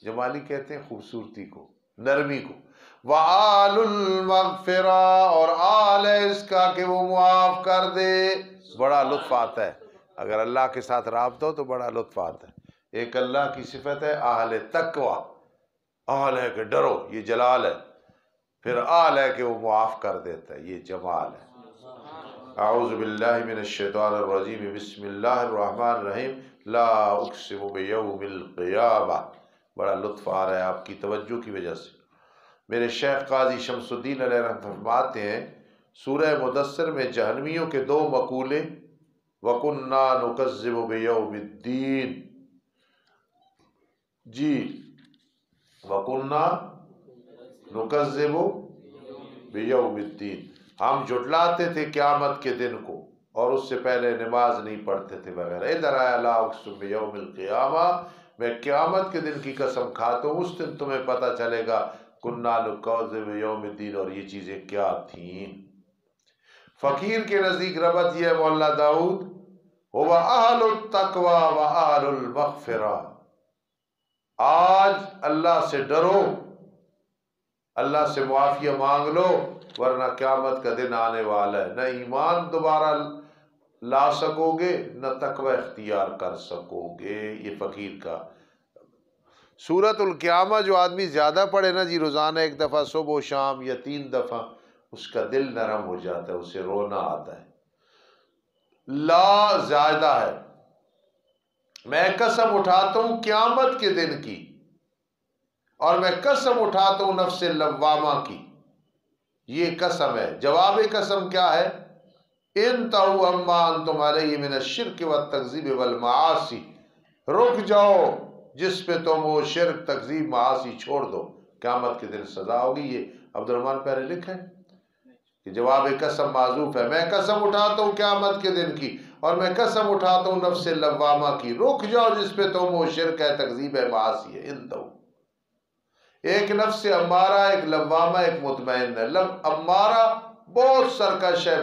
جمالی کہتے ہیں خوبصورتی کو، نرمی کو۔ وآل المغفرہ، اور آل ہے اس کا کہ وہ معاف کر دے۔ بڑا لطف آتا ہے اگر اللہ کے ساتھ رابطہ ہو تو بڑا لطف آتا ہے۔ ایک اللہ کی صفت ہے اہل تقوی، آل ہے کہ ڈرو، یہ جلال ہے، پھر آل ہے کہ وہ معاف کر دیتا ہے، یہ جمال ہے۔ اعوذ باللہ من الشیطان الرجیم، بسم اللہ الرحمن الرحیم، لا اقسم بیوم القیامہ۔ بڑا لطف آ رہا ہے آپ کی توجہ کی وجہ سے۔ میرے شیخ قاضی شمس الدین علیہ رحمۃ فرماتے ہیں سورہ مدثر میں جہنمیوں کے دو مقولے، وَكُنَّا نُكَذِّبُ بِيَوْمِ الدِّينِ، جی وَكُنَّا نُكَذِّبُ بِيَوْمِ الدِّينِ، ہم جھٹلاتے تھے قیامت کے دن کو، اور اس سے پہلے نماز نہیں پڑھتے تھے وغیرہ۔ ادھر آیا لا اقسم بیوم القیامہ، میں قیامت کے دن کی قسم کھاتا ہوں، اس دن تمہیں پتہ چلے گا کنا نکذب بیوم الدین، اور یہ چیزیں کیا تھیں۔ فقیر کے نزدیک ربط یہ ہے مولانا داؤد، هو اہل التقوی و اہل المغفرہ، آج اللہ سے ڈرو، اللہ سے معافی مانگ لو، ورنہ قیامت کا دن آنے والا ہے، نہ ایمان دوبارہ لا سکو گے، نہ تقوی اختیار کر سکو گے۔ یہ فقیر کا سورۃ القیامہ جو آدمی زیادہ پڑھے نا جی، روزانہ ایک دفعہ صبح و شام یا 3 دفعہ، اس کا دل نرم ہو جاتا ہے، اسے رونا آتا ہے۔ لا زیادہ ہے، میں قسم اٹھاتا ہوں قیامت کے دن کی، اور میں قسم اٹھاتا ہوں نفس لوامہ کی، یہ قسم ہے۔ جواب قسم کیا ہے؟ انتہوا عما انتم علیہ من الشرک والتکذیب والمعاصی، رک جاؤ جس پہ تم وہ شرک، تکذیب، معاصی چھوڑ دو، قیامت کے دن سزا ہوگی۔ یہ عبد الرحمن پہلے لکھا ہے کہ جواب قسم معذوف ہے، میں قسم اٹھاتا ہوں قیامت کے دن کی، اور میں قسم اٹھاتا ہوں نفس لوامہ کی، رک جاؤ جس پہ تم وہ شرک ہے، تکذیب ہے، معاصی ہے۔ انتہو، ایک نفس امارہ، ایک لوامہ، ایک مطمئن ہے۔ امارہ بہت سرکش ہے،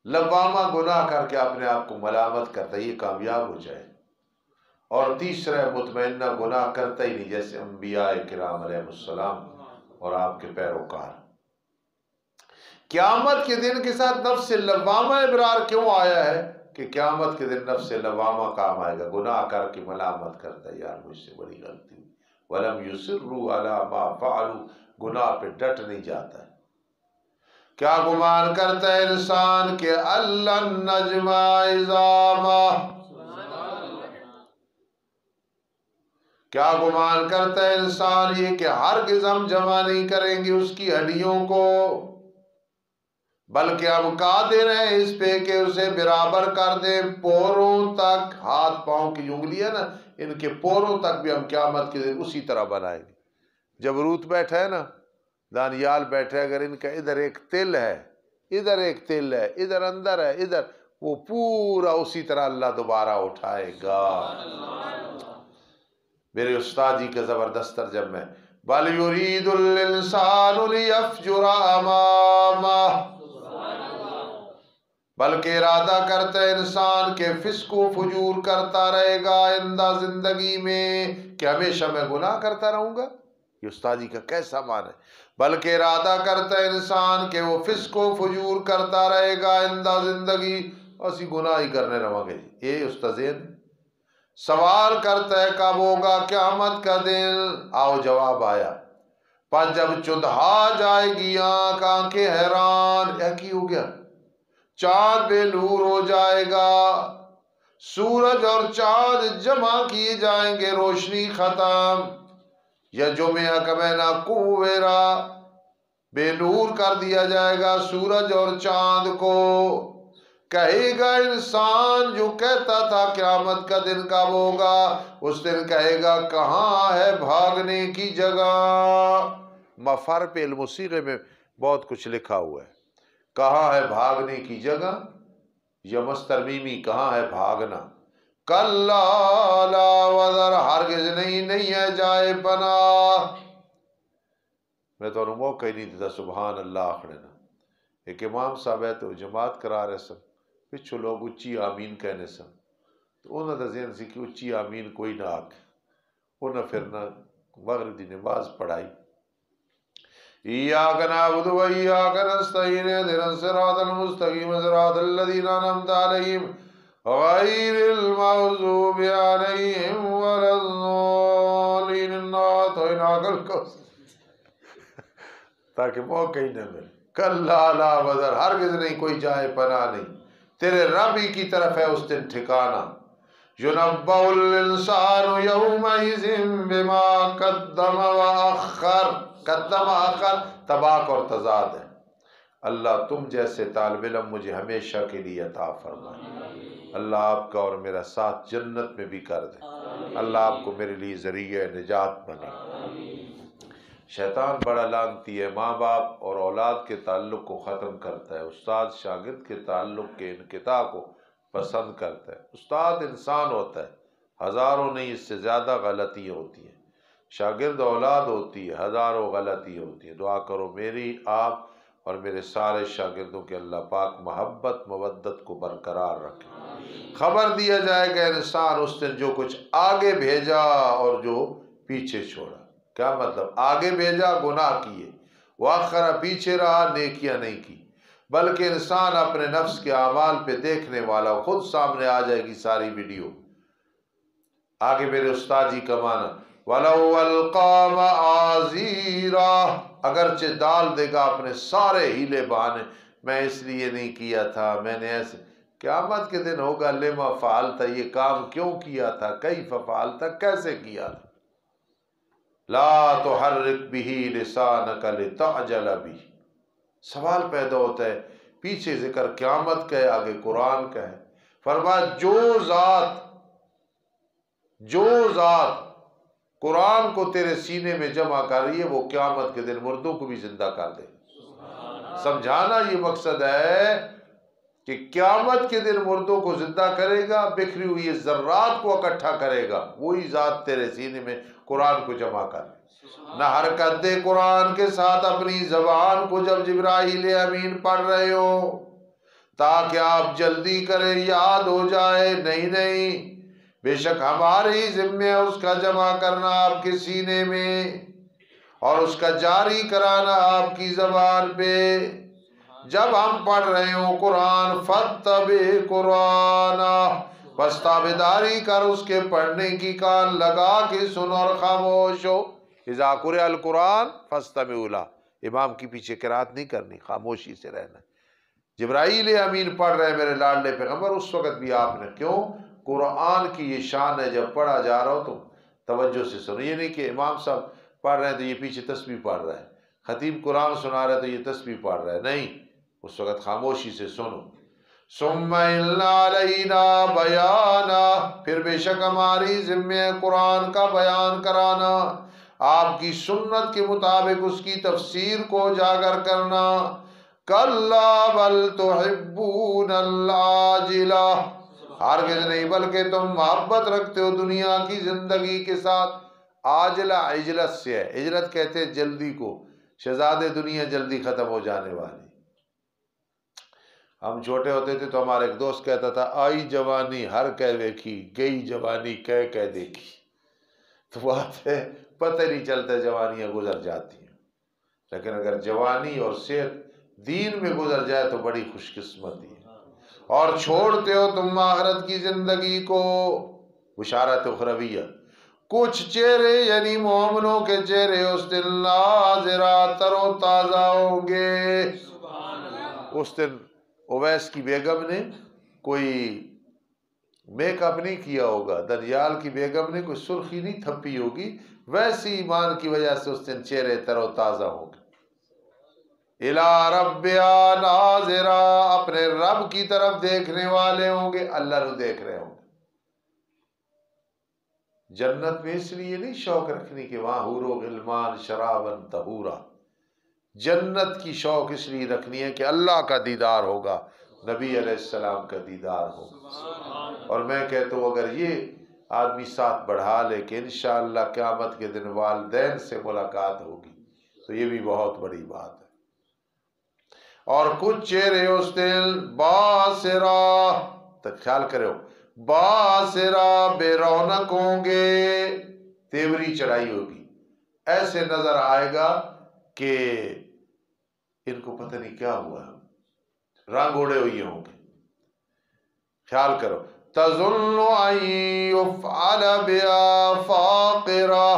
لوامہ گناہ کر کے اپنے آپ کو ملامت کرتا ہے، یہ کامیاب ہو جائے، اور تیسرا مطمئنہ گناہ کرتا ہی نہیں، جیسے انبیاء کرام علیہ السلام اور آپ کے پیروکار۔ قیامت کے دن کے ساتھ نفس لوامہ ابرار کیوں آیا ہے؟ کہ قیامت کے دن نفس لوامہ کام آئے گا، گناہ کر کے ملامت کرتا ہے، یار مجھ سے بڑی غلطی ہوئی، وَلَمْ يُصِرُّوا عَلَى مَا فَعَلُوا، گناہ پہ ڈٹ نہیں جاتا ہے۔ کیا گمان کرتا ہے انسان کہ اللہ نجمع عظامہ، کیا گمان کرتا ہے انسان یہ کہ ہرگز ہم جمع نہیں کریں گے اس کی ہڈیوں کو، بلکہ ہم قادر ہیں اس پہ کہ اسے برابر کر دیں پوروں تک، ہاتھ پاؤں کی انگلی ہے نا، ان کے پوروں تک بھی ہم قیامت کے دن اسی طرح بنائیں گے۔ جبروت بیٹھا ہے نا، دانیال بیٹھا ہے، اگر ان کا ادھر ایک تل ہے، ادھر ایک تل ہے، ادھر اندر ہے، ادھر، وہ پورا اسی طرح اللہ دوبارہ اٹھائے گا۔ میرے استاد جی کا زبردست ترجمہ ہے، بَلْ يُرِيدُ الْإِنسَانُ لِيَفْجُرَ أَمَامَهُ، بلکہ ارادہ کرتا ہے انسان کہ فسق و فجور کرتا رہے گا آئندہ زندگی میں، کہ ہمیشہ میں گناہ کرتا رہوں گا۔ یہ استاد جی کا کیسا معنی ہے، بلکہ ارادہ کرتا ہے انسان کہ وہ فسق و فجور کرتا رہے گا آئندہ زندگی، اسی گناہ ہی کرنے رہوں گے۔ یہ استاذین سوال کرتا ہے کب ہوگا قیامت کا دن؟ آؤ جواب آیا، پر جب چندھا جائے گی آنکھ، آنکھیں حیران، ایک ہی ہو گیا، چاند بے نور ہو جائے گا، سورج اور چاند جمع کیے جائیں گے، روشنی ختم، یا جمعہ کمینا کویرا، بے نور کر دیا جائے گا سورج اور چاند کو۔ کہے گا انسان جو کہتا تھا قیامت کا دن کب ہوگا، اس دن کہے گا کہاں ہے بھاگنے کی جگہ۔ مفر پہ علم الصیغہ میں بہت کچھ لکھا ہوا ہے، کہاں ہے بھاگنے کی جگہ، یا مصدر میمی کہاں ہے بھاگنا۔ کلا لا وزر، ہرگز نہیں ہے جائے پناہ۔ میں تو موقع ہی نہیں دیتا سبحان اللہ آخنے نا۔ ایک امام صاحب ہے تو جماعت کرا رہے سن، پچھو لوگ اچھی آمین کہنے سن، تو انہوں نے ذہن سی کہ اچھی آمین کوئی نہ آکے، انہوں نے پھر نہ مغرب دی نماز پڑھائی، ایاک نعبد و ایاک نستعین اہدنا الصراط المستقیم صراط الذین انعمت علیہم غیر المغضوب علیہم ولا الضالین انا اعطیناک الکوثر، تاکہ موقع ہی نہ ملے۔ کلا لا وزر، ہرگز نہیں کوئی جائے پناہ نہیں، تیرے رب ہی کی طرف ہے اس دن ٹھکانہ۔ يُنَبَّأُ الْإِنسَانُ يَوْمَئِذٍ بِمَا قَدَّمَ وَأَخَّرَ، قدم آخر طباق اور تضاد ہے۔ اللہ تم جیسے طالب علم مجھے ہمیشہ کے لیے عطا فرمائے، اللہ آپ کا اور میرا ساتھ جنت میں بھی کر دے، اللہ آپ کو میرے لیے ذریعہ نجات بنے۔ شیطان بڑا لعنتی ہے، ماں باپ اور اولاد کے تعلق کو ختم کرتا ہے، استاد شاگرد کے تعلق کے انقطاع کو پسند کرتا ہے۔ استاد انسان ہوتا ہے، ہزاروں نہیں اس سے زیادہ غلطیاں ہوتی ہیں، شاگرد اولاد ہوتی ہے، ہزاروں غلطی ہوتی ہیں۔ دعا کرو میری، آپ اور میرے سارے شاگردوں کے اللہ پاک محبت مودت کو برقرار رکھے۔ خبر دیا جائے گا انسان اس دن جو کچھ آگے بھیجا اور جو پیچھے چھوڑا۔ کیا مطلب؟ آگے بھیجا گناہ کیے، وآخرہ پیچھے رہا نیکیاں نہیں کی، بلکہ انسان اپنے نفس کے اعمال پہ دیکھنے والا خود سامنے آ جائے گی ساری ویڈیو۔ آگے میرے استاد جی کا معنی وَلَوْ أَلْقَى مَعَاذِيرَهُ، اگرچہ ڈال دے گا اپنے سارے ہیلے بہانے، میں اس لیے نہیں کیا تھا، میں نے ایسے، قیامت کے دن ہوگا لما فعلت، یہ کام کیوں کیا تھا، کیف فعلت، کیسے کیا تھا۔ لا تحرک به لسانک لتعجل به، سوال پیدا ہوتا ہے، پیچھے ذکر قیامت کا ہے آگے قرآن کا ہے۔ فرمایا جو ذات قرآن کو تیرے سینے میں جمع کر رہی ہے وہ قیامت کے دن مردوں کو بھی زندہ کر دے۔ سمجھانا یہ مقصد ہے کہ قیامت کے دن مردوں کو زندہ کرے گا، بکھری ہوئی ذرات کو اکٹھا کرے گا، وہی ذات تیرے سینے میں قرآن کو جمع کر لے۔ نہ حرکت دے قرآن کے ساتھ اپنی زبان کو جب جبرائیل امین پڑھ رہے ہو تاکہ آپ جلدی کریں یاد ہو جائے، نہیں، بے شک ہماری ذمہ ہے اس کا جمع کرنا آپ کے سینے میں اور اس کا جاری کرانا آپ کی زبان پہ۔ جب ہم پڑھ رہے ہوں قرآن فَاتَّبِعْ قُرْآنَهُ، بس تابعداری کر اس کے پڑھنے کی، کان لگا کے سن اور خاموش ہو۔ اذا قرئ القرآن فاستمعوا لہ، امام کی پیچھے قرات نہیں کرنی، خاموشی سے رہنا۔ جبرائیل امین پڑھ رہے میرے لاڈلے پیغمبر، اس وقت بھی آپ نے، کیوں؟ قرآن کی یہ شان ہے، جب پڑھا جا رہا ہو تو توجہ سے سنو، یہ نہیں کہ امام صاحب پڑھ رہے ہیں تو یہ پیچھے تسبیح پڑھ رہا ہے، خطیب قرآن سنا رہا ہے تو یہ تسبیح پڑھ رہا ہے، نہیں، اس وقت خاموشی سے سنو۔ ثم ان علینا بیانا، پھر بے شک ہماری ذمہ ہے قرآن کا بیان کرانا، آپ کی سنت کے مطابق اس کی تفسیر کو اجاگر کرنا۔ کلا بل تحبون العاجلہ، ہرگز نہیں بلکہ تم محبت رکھتے ہو دنیا کی زندگی کے ساتھ۔ عاجلہ عجلت سے ہے، عجلت کہتے ہیں جلدی کو، شہزادے دنیا جلدی ختم ہو جانے والی۔ ہم چھوٹے ہوتے تھے تو ہمارا ایک دوست کہتا تھا آئی جوانی ہر کہہ دیکھی، گئی جوانی کہہ دیکھی۔ تو بات ہے پتہ نہیں چلتا جوانیاں گزر جاتی ہیں، لیکن اگر جوانی اور صحت دین میں گزر جائے تو بڑی خوش قسمتی ہے۔ اور چھوڑتے ہو تم آخرت کی زندگی کو، بشارت اخرویہ، کچھ چہرے یعنی مومنوں کے چہرے اس دن ناظرہ تر و تازہ ہوں گے۔ اس دن اویس کی بیگم نے کوئی میک اپ نہیں کیا ہوگا، دنیال کی بیگم نے کوئی سرخی نہیں تھپی ہوگی، ویسی ایمان کی وجہ سے اس دن چہرے تر و تازہ ہوں گے۔ اِلیٰ رَبِّہَا ناظرہ، اپنے رب کی طرف دیکھنے والے ہوں گے، اللہ کو دیکھ رہے ہوں گے۔ جنت میں اس لیے نہیں شوق رکھنی کہ وہاں حور و غلمان شراباً طہورا، جنت کی شوق اس لیے رکھنی ہے کہ اللہ کا دیدار ہوگا، نبی علیہ السلام کا دیدار ہوگا۔ اور میں کہتا ہوں اگر یہ آدمی ساتھ بڑھا لے کہ انشاءاللہ قیامت کے دن والدین سے ملاقات ہوگی تو یہ بھی بہت بڑی بات ہے۔ اور کچھ چہرے اس دن باسرا، تک خیال کرو، باسرا بے رونق ہوں گے، تیوری چڑھائی ہوگی، ایسے نظر آئے گا کہ ان کو پتہ نہیں کیا ہوا، رنگ اڑے ہوئے ہوں گے۔ خیال کرو، تظن ان یفعل بها فاقرہ،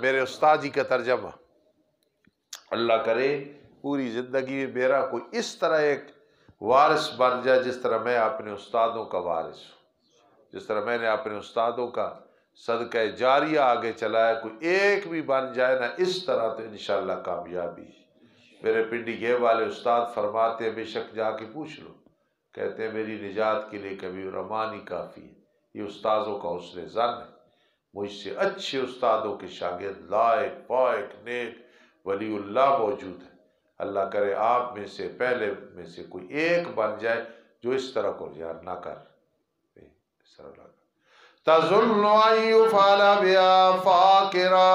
میرے استاد جی کا ترجمہ، اللہ کرے پوری زندگی میں میرا کوئی اس طرح ایک وارث بن جائے جس طرح میں اپنے استادوں کا وارث ہوں، جس طرح میں نے اپنے استادوں کا صدقہ جاریہ آگے چلایا، کوئی ایک بھی بن جائے نا اس طرح تو انشاءاللہ کامیابی۔ میرے پنڈی گھیب والے استاد فرماتے ہیں، بے شک جا کے پوچھ لو، کہتے ہیں میری نجات کے لیے کبھی رحمان ہی کافی ہے۔ یہ استاذوں کا حسن ظن ہے، مجھ سے اچھے استادوں کے شاگرد لائق فائق نیک ولی اللہ موجود ہے، اللہ کرے آپ میں سے پہلے میں سے کوئی ایک بن جائے جو اس طرح کو یاد نہ کر۔ تظن ان یفعل بها فاقرہ،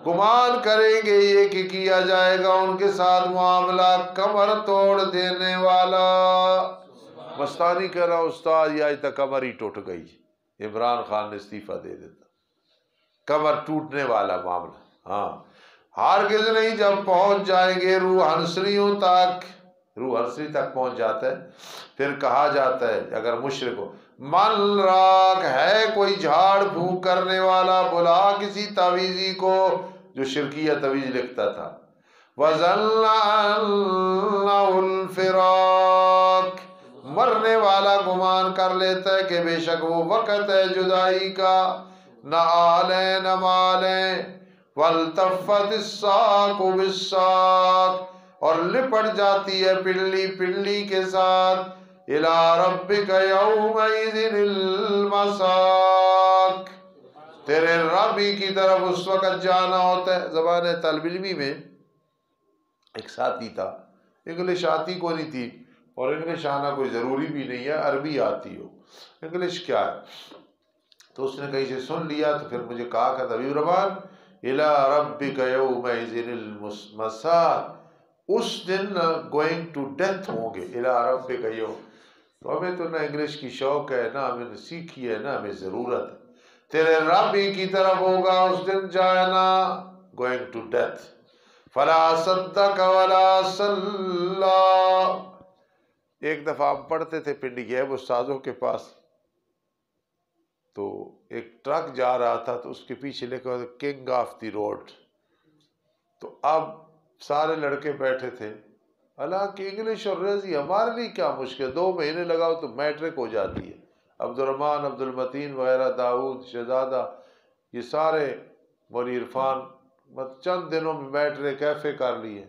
گمان کریں گے یہ کہ کیا جائے گا ان کے ساتھ معاملہ کمر توڑ دینے والا۔ مستانی کہہ رہا استاد یہ آج تک کمر ہی ٹوٹ گئی، عمران خان نے استعفیٰ دے دیتا، کمر ٹوٹنے والا معاملہ۔ ہاں ہرگز نہیں، جب پہنچ جائیں گے روح انسریوں تک، روح انسری تک پہنچ جاتا ہے، پھر کہا جاتا ہے اگر مشرک ہو، من راک ہے کوئی جھاڑ پھونک کرنے والا، بلا کسی تعویذی کو جو شرکیہ تعویذ لکھتا تھا، وَظَنَّ أَنَّهُ الْفِرَاقُ، مرنے والا گمان کر لیتا ہے کہ بے شک وہ وقت ہے جدائی کا، نہ آلیں نہ مالیں، وَالْتَفَّتِ السَّاقُ بِالسَّاقِ، اور لپٹ جاتی ہے پنڈلی پنڈلی کے ساتھ، إِلَىٰ رَبِّكَ يَوْمَئِذٍ الْمَسَاقُ، تیرے رب ہی کی طرف اس وقت جانا ہوتا ہے۔ زبان طالب علمی میں ایک ساتھی تھا، انگلش آتی کو نہیں تھی، اور انگلش آنا کوئی ضروری بھی نہیں ہے، عربی آتی ہو، انگلش کیا ہے، تو اس نے کہیں سے سن لیا تو پھر مجھے کہا کہ حبیب رحمان إِلَىٰ رَبِّكَ يَوْمَئِذٍ الْمَسَاقُ، اس دن گوئنگ ٹو ڈیتھ ہوں گے، إِلَىٰ رَبِّكَ يَوْمَ، تو ہمیں تو نہ انگلش کی شوق ہے، نہ ہمیں نے سیکھی ہے، نہ ہمیں ضرورت ہے، تیرے رب ہی کی طرف ہوگا اس دن جانا، گوئنگ ٹو ڈیتھ۔ فَلَا صَدَّقَ وَلَا صَلَّىٰ، ایک دفعہ ہم پڑھتے تھے پنڈی گھیب استاذوں کے پاس، تو ایک ٹرک جا رہا تھا تو اس کے پیچھے لکھا تھا کنگ آف دی روڈ، تو اب سارے لڑکے بیٹھے تھے، حالانکہ انگلش اور ریاضی ہمارے لیے کیا مشکل، 2 مہینے لگاؤ تو میٹرک ہو جاتی ہے، عبد الرحمن عبد المتین وغیرہ داؤد شہزادہ یہ سارے مولی عرفان چند دنوں میں میٹرک ایف کر لیے۔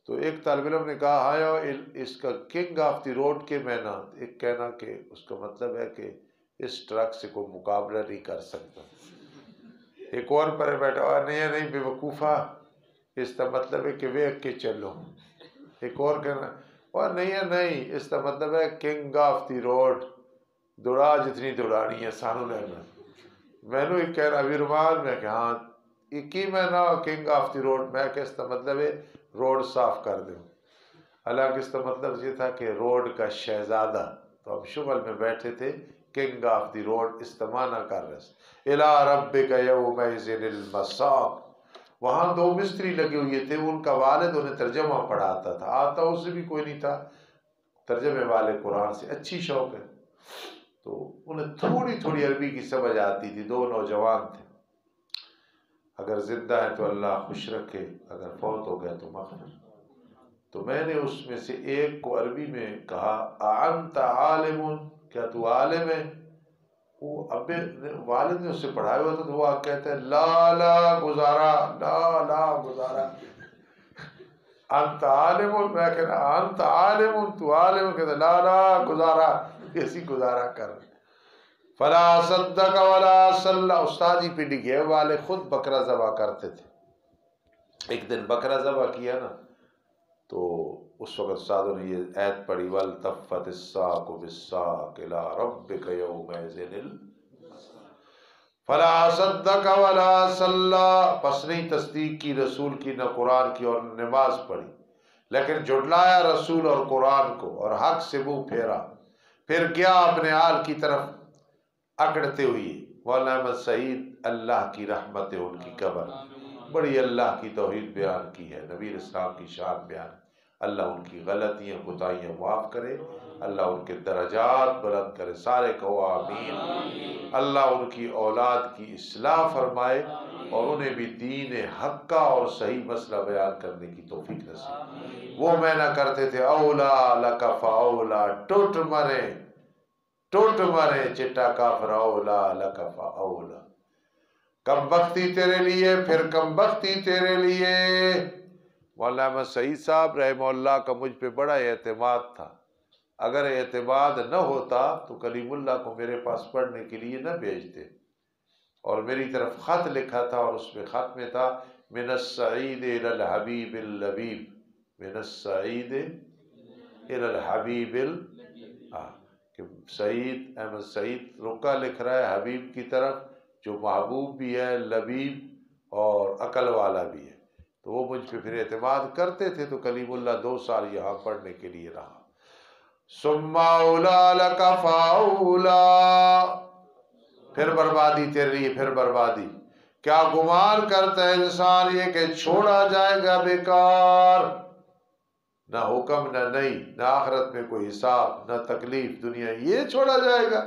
تو ایک طالب علم نے کہا ہاں اس کا کنگ آف دی روڈ کے میں نا، ایک کہنا کہ اس کا مطلب ہے کہ اس ٹرک سے کوئی مقابلہ نہیں کر سکتا، ایک اور پر بیٹھا نہیں بے وقوفہ، اس کا مطلب ہے کہ ویک کے چلو، ایک اور کہنا اور نہیں اس کا مطلب ہے کنگ آف دی روڈ، دوڑا جتنی دوڑانی ہے سانو لینا، میں نے ایک کہہ رہا ابھی رومان میں کہ ہاں ایک ہی میں نا کنگ آف دی روڈ، میں کہ اس کا مطلب ہے روڈ صاف کر دوں، حالانکہ اس کا مطلب یہ تھا کہ روڈ کا شہزادہ، تو ہم شمال میں بیٹھے تھے، کنگ آف دی روڈ استعمال نہ کر رہے، إِلَىٰ رَبِّكَ يَوْمَئِذٍ الْمَسَاقُ، وہاں 2 مستری لگے ہوئے تھے، ان کا والد انہیں ترجمہ پڑھاتا تھا، آتا اس سے بھی کوئی نہیں تھا، ترجمے والے قرآن سے اچھی شوق ہے، تو انہیں تھوڑی تھوڑی عربی کی سمجھ آتی تھی، 2 نوجوان تھے، اگر زندہ ہے تو اللہ خوش رکھے، اگر فوت ہو گیا تو مغفر، تو میں نے اس میں سے ایک کو عربی میں کہا أَأَنْتَ عَالِمٌ، کیا تو عالم ہے؟ وہ ابے والد نے اس سے پڑھایا ہوا تھا تو وہ کہتے ہیں لا لا گزارا، لا لا گزارا، انت عالم، میں کہنا انت عالم، تو عالم، کہتے لا لا گزارا، ایسی گزارا کر۔ فلا صدق ولا صلی، استاد ہی پہ لکھے والے خود بکرا ذبح کرتے تھے۔ ایک دن بکرا ذبح کیا نا تو اس وقت استادوں نے یہ آیت پڑھی والتفت الساق بالساق الی ربک یومئذ فلا صدق ولا صلی، پس نہیں تصدیق کی رسول کی نہ قرآن کی اور نماز پڑھی، لیکن جھٹلایا رسول اور قرآن کو اور حق سے منہ پھیرا، پھر گیا اپنے آل کی طرف اکڑتے ہوئی۔ مولانا احمد سعید اللہ کی رحمت ہے ان کی قبر، بڑی اللہ کی توحید بیان کی ہے، نبی اسلام کی شان بیان، اللہ ان کی غلطیاں کوتاہیاں معاف کرے، اللہ ان کے درجات بلند کرے، سارے کہو آمین۔ اللہ ان کی اولاد کی اصلاح فرمائے اور انہیں بھی دین حق کا اور صحیح مسئلہ بیان کرنے کی توفیق نصیب۔ وہ میں نہ کرتے تھے اولا لک فاولا، ٹوٹ مرے چٹا کافر، اولا لک فاولا، کم بختی تیرے لیے، پھر کم بختی تیرے لیے۔ مولانا احمد سعید صاحب رحمہ اللہ کا مجھ پہ بڑا اعتماد تھا، اگر اعتماد نہ ہوتا تو کلیم اللہ کو میرے پاس پڑھنے کے لیے نہ بھیجتے، اور میری طرف خط لکھا تھا اور اس میں خط میں تھا من السعید الی الحبیب اللبیب، من السعید الی الحبیب کہ سعید احمد سعید رکا لکھ رہا ہے حبیب کی طرف جو محبوب بھی ہے، لبیب اور عقل والا بھی ہے، تو وہ مجھ پہ پھر اعتماد کرتے تھے، تو کلیم اللہ 2 سال یہاں پڑھنے کے لیے رہا۔ ثم اولا لک فاولا، پھر بربادی تیرے لیے، پھر بربادی۔ کیا گمان کرتا ہے انسان یہ کہ چھوڑا جائے گا بیکار، نہ حکم نہ نہیں، نہ آخرت میں کوئی حساب نہ تکلیف، دنیا یہ چھوڑا جائے گا۔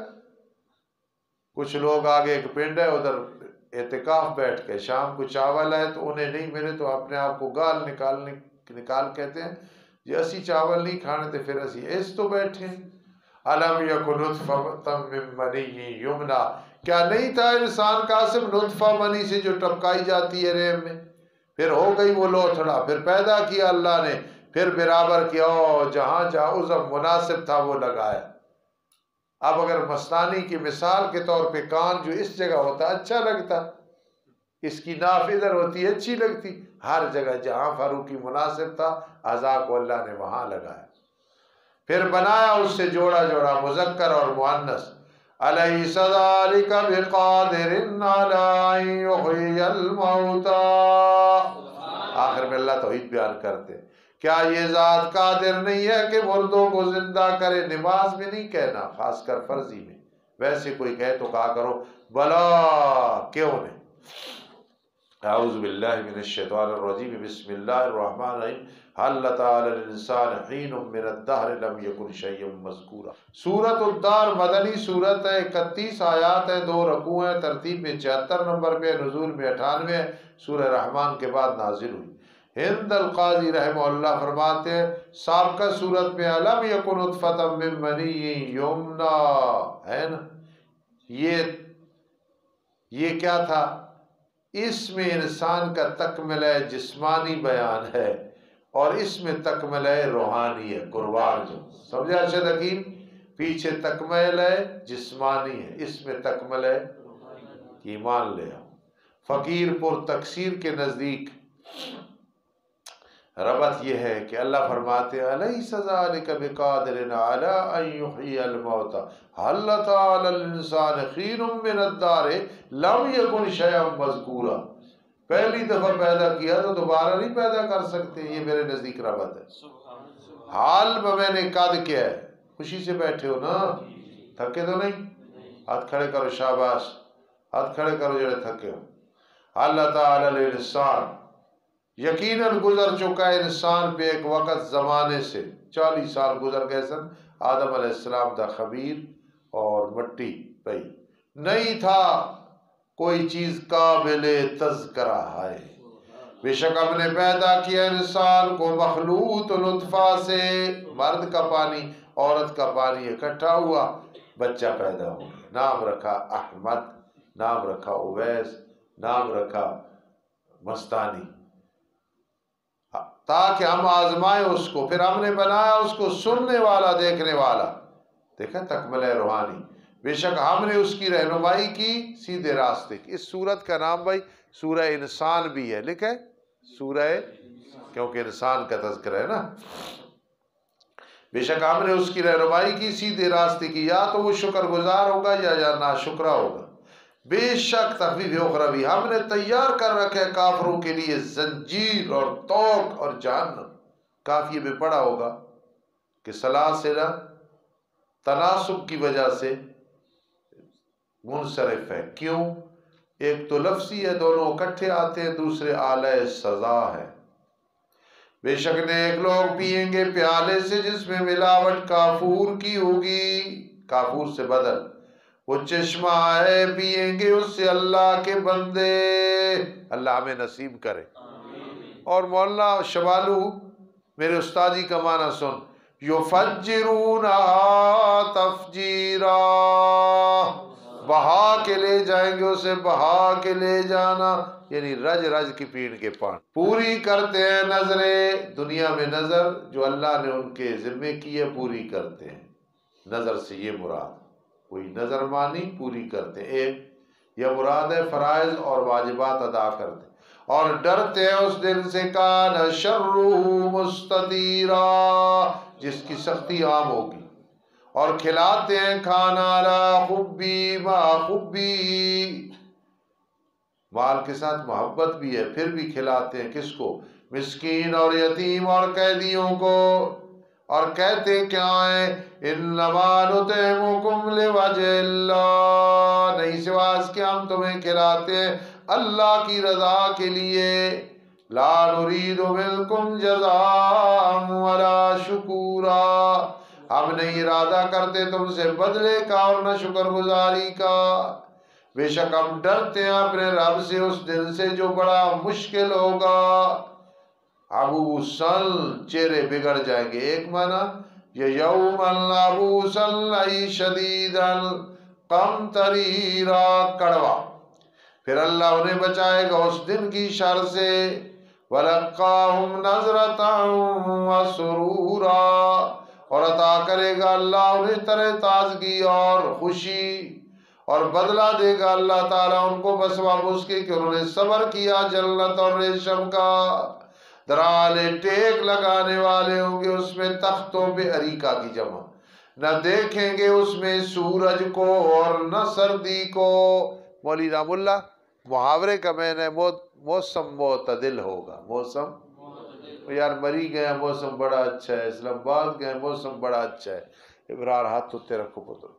کچھ لوگ آگے ایک پنڈ ہے ادھر اعتکاف بیٹھ کے شام کو چاول ہے تو انہیں نہیں ملے تو اپنے آپ کو گال نکال کہتے ہیں جی اسی چاول نہیں کھانے تھے، پھر اسی ایس تو بیٹھے۔ الم یکن نطفۃ من منی یمنا، کیا نہیں تھا انسان کا صرف نطفہ منی سے جو ٹپکائی جاتی ہے رحم میں، پھر ہو گئی وہ لوتھڑا، پھر پیدا کیا اللہ نے، پھر برابر کیا، جہاں جہاں عزم مناسب تھا وہ لگایا۔ اب اگر مستانی کی مثال کے طور پہ کان جو اس جگہ ہوتا اچھا لگتا، اس کی ناف ادھر ہوتی اچھی لگتی، ہر جگہ جہاں فاروقی مناسب تھا اعضاء کو اللہ نے وہاں لگایا، پھر بنایا اس سے جوڑا جوڑا مذکر اور مؤنث۔ الیس ذلک بقادر علی ان یحیی الموتی، آخر میں اللہ توحید بیان کرتے، کیا یہ ذات قادر نہیں ہے کہ مردوں کو زندہ کرے؟ نماز میں نہیں کہنا، خاص کر فرضی میں، ویسے کوئی کہے تو کہا کرو بلا، کیوں نہیں۔ اعوذ باللہ من الشیطان الرجیم، بسم اللہ الرحمن الرحیم، حل تعالی الانسان حین من الدہر لم یکن شیئا مذکورا۔ سورۃ الدار مدنی سورت ہے، 31 آیات ہیں، 2 رکوع ہیں، ترتیب میں 76 نمبر پہ، نزول میں 98 ہے، سورہ رحمان کے بعد نازل ہوئی۔ ہند القاضی رحمہ اللہ فرماتے ہیں سابقہ صورت میں علم یکن نطفۃ من منی یمنا ہے نا، یہ کیا تھا؟ اس میں انسان کا تکملہ جسمانی بیان ہے اور اس میں تکملہ روحانی ہے، قربان جو سمجھا ارشد حکیم، پیچھے تکملہ جسمانی ہے، اس میں تکملہ ایمان لے آؤ۔ فقیر پر تکثیر کے نزدیک ربط یہ ہے کہ اللہ فرماتے ہیں الیس ذلک بقادر علی ان یحیی الموتی حل تعالی الانسان حین من الدہر لم یکن شیئا مذکورا، پہلی دفعہ پیدا کیا تو دوبارہ نہیں پیدا کر سکتے، یہ میرے نزدیک ربط ہے۔ حال میں نے قد کیا ہے، خوشی سے بیٹھے ہو نا، تھکے تو نہیں؟ ہاتھ کھڑے کرو، شاباش، ہاتھ کھڑے کرو جڑے تھکے ہو۔ اللہ تعالی الانسان، یقیناً گزر چکا ہے انسان پہ ایک وقت زمانے سے، 40 سال گزر گئے سن، آدم علیہ السلام دا خمیر اور مٹی پئی، نہیں تھا کوئی چیز قابل تذکرہ ہے، بے شک ہم نے پیدا کیا انسان کو مخلوط نطفہ سے، مرد کا پانی عورت کا پانی اکٹھا ہوا، بچہ پیدا ہو گیا، نام رکھا احمد، نام رکھا اویس، نام رکھا مستانی، تاکہ ہم آزمائیں اس کو۔ پھر ہم نے بنایا اس کو سننے والا دیکھنے والا، دیکھیں تکملہ روحانی، بے شک ہم نے اس کی رہنمائی کی سیدھے راستے کی۔ اس سورت کا نام بھائی سورہ انسان بھی ہے، لکھیں سورہ، کیونکہ انسان کا تذکرہ ہے نا۔ بے شک ہم نے اس کی رہنمائی کی سیدھے راستے کی، یا تو وہ شکر گزار ہوگا یا ناشکرا ہوگا۔ بے شک تخفیف اخروی، ہم نے تیار کر رکھے کافروں کے لیے زنجیر اور توق اور جہنم۔ کافیے میں پڑا ہوگا کہ سلاسلہ تناسب کی وجہ سے منصرف ہے، کیوں؟ ایک تو لفظی ہے، دونوں اکٹھے آتے ہیں، دوسرے آلہ سزا ہے۔ بے شک نیک لوگ پیئیں گے پیالے سے جس میں ملاوٹ کافور کی ہوگی، کافور سے بدل، وہ چشمہ ہے پیئیں گے اس سے اللہ کے بندے، اللہ ہمیں نصیب کرے۔ اور مولانا شبالو میرے استادی کا معنی سن، یفجرونہا تفجیرا، بہا کے لے جائیں گے اسے، بہا کے لے جانا، یعنی رج رج کی پیڑ کے پان پوری کرتے ہیں نظریں، دنیا میں نظر جو اللہ نے ان کے ذمے کی ہے پوری کرتے ہیں۔ نظر سے یہ مراد کوئی نظر مانی پوری کرتے ہیں، ایک یہ مراد ہے فرائض اور واجبات ادا کرتے ہیں، اور ڈرتے ہیں اس دن سے کان شرہ مستطیرا، جس کی سختی عام ہوگی، اور کھلاتے ہیں کھانا لا خبی ما خبی، مال کے ساتھ محبت بھی ہے پھر بھی کھلاتے ہیں کس کو؟ مسکین اور یتیم اور قیدیوں کو، اور کہتے کیا ہیں؟ انما نطعمکم لوجہ اللہ، نہیں سوا اس کے ہم تمہیں کھلاتے ہیں اللہ کی رضا کے لیے، لا نرید منکم جزاء ولا شکورا، ہم نہیں ارادہ کرتے تم سے بدلے کا اور نہ شکر گزاری کا۔ بے شک ہم ڈرتے ہیں اپنے رب سے اس دن سے جو بڑا مشکل ہوگا، عبوسن چہرے بگڑ جائیں گے، ایک معنی یہ یومن عبوسن ای شدیدن قمطریرا، کڑوا، پھر اللہ انہیں بچائے گا اس دن کی شر سے، وَلَقَّاهُمْ نَظْرَةً وَسُرُورًا، اور عطا کرے گا اللہ انہیں تر تازگی اور خوشی، اور بدلہ دے گا اللہ تعالیٰ ان کو بسبب اس کے کہ انہوں نے صبر کیا، جنت اور ریشم کا، درالے ٹیک لگانے والے ہوں گے اس میں تختوں پہ، اریکہ کی جمع، نہ دیکھیں گے اس میں سورج کو اور نہ سردی کو۔ مولوی رحم اللہ محاورے کا معنی ہے موسم معتدل ہوگا، موسم، یار مری گئے موسم بڑا اچھا ہے، اسلام آباد گئے موسم بڑا اچھا ہے، ابرار ہاتھ اتے رکھو پتر،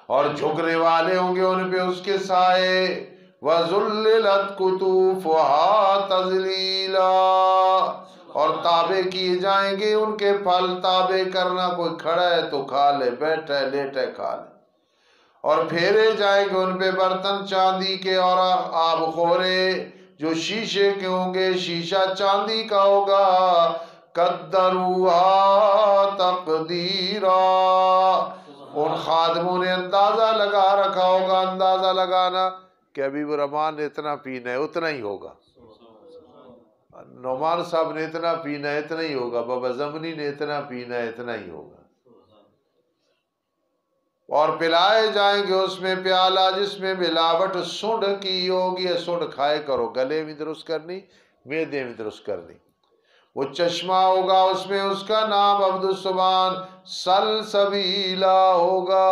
اور جھکنے والے ہوں گے ان پہ اس کے سائے، وَذُلِّلَتْ قُطُوفُهَا تَذْلِيلًا، اور تابع کیے جائیں گے ان کے پھل، تابع کرنا، کوئی کھڑا ہے تو کھا لے، بیٹھا ہے لیٹا ہے کھا لے، اور پھیرے جائیں گے ان پہ برتن چاندی کے اور آب خورے جو شیشے کے ہوں گے، شیشہ چاندی کا ہوگا، قدروها تقدیرا، ان خادموں نے اندازہ لگا رکھا ہوگا، اندازہ لگانا کہ ابھی وہ رحمان نے اتنا پینا ہے اتنا ہی ہوگا، نعمان صاحب نے اتنا پینا ہے اتنا ہی ہوگا، بابا زمنی نے اتنا پینا ہے اتنا ہی ہوگا، اور پلائے جائیں گے اس میں پیالہ جس میں ملاوٹ سونڈ کی ہوگی، سونڈ کھائے کرو، گلے میں درست کرنی، معدے میں درست کرنی، وہ چشمہ ہوگا اس میں اس کا نام عبد السبحان سلسبیلا ہوگا،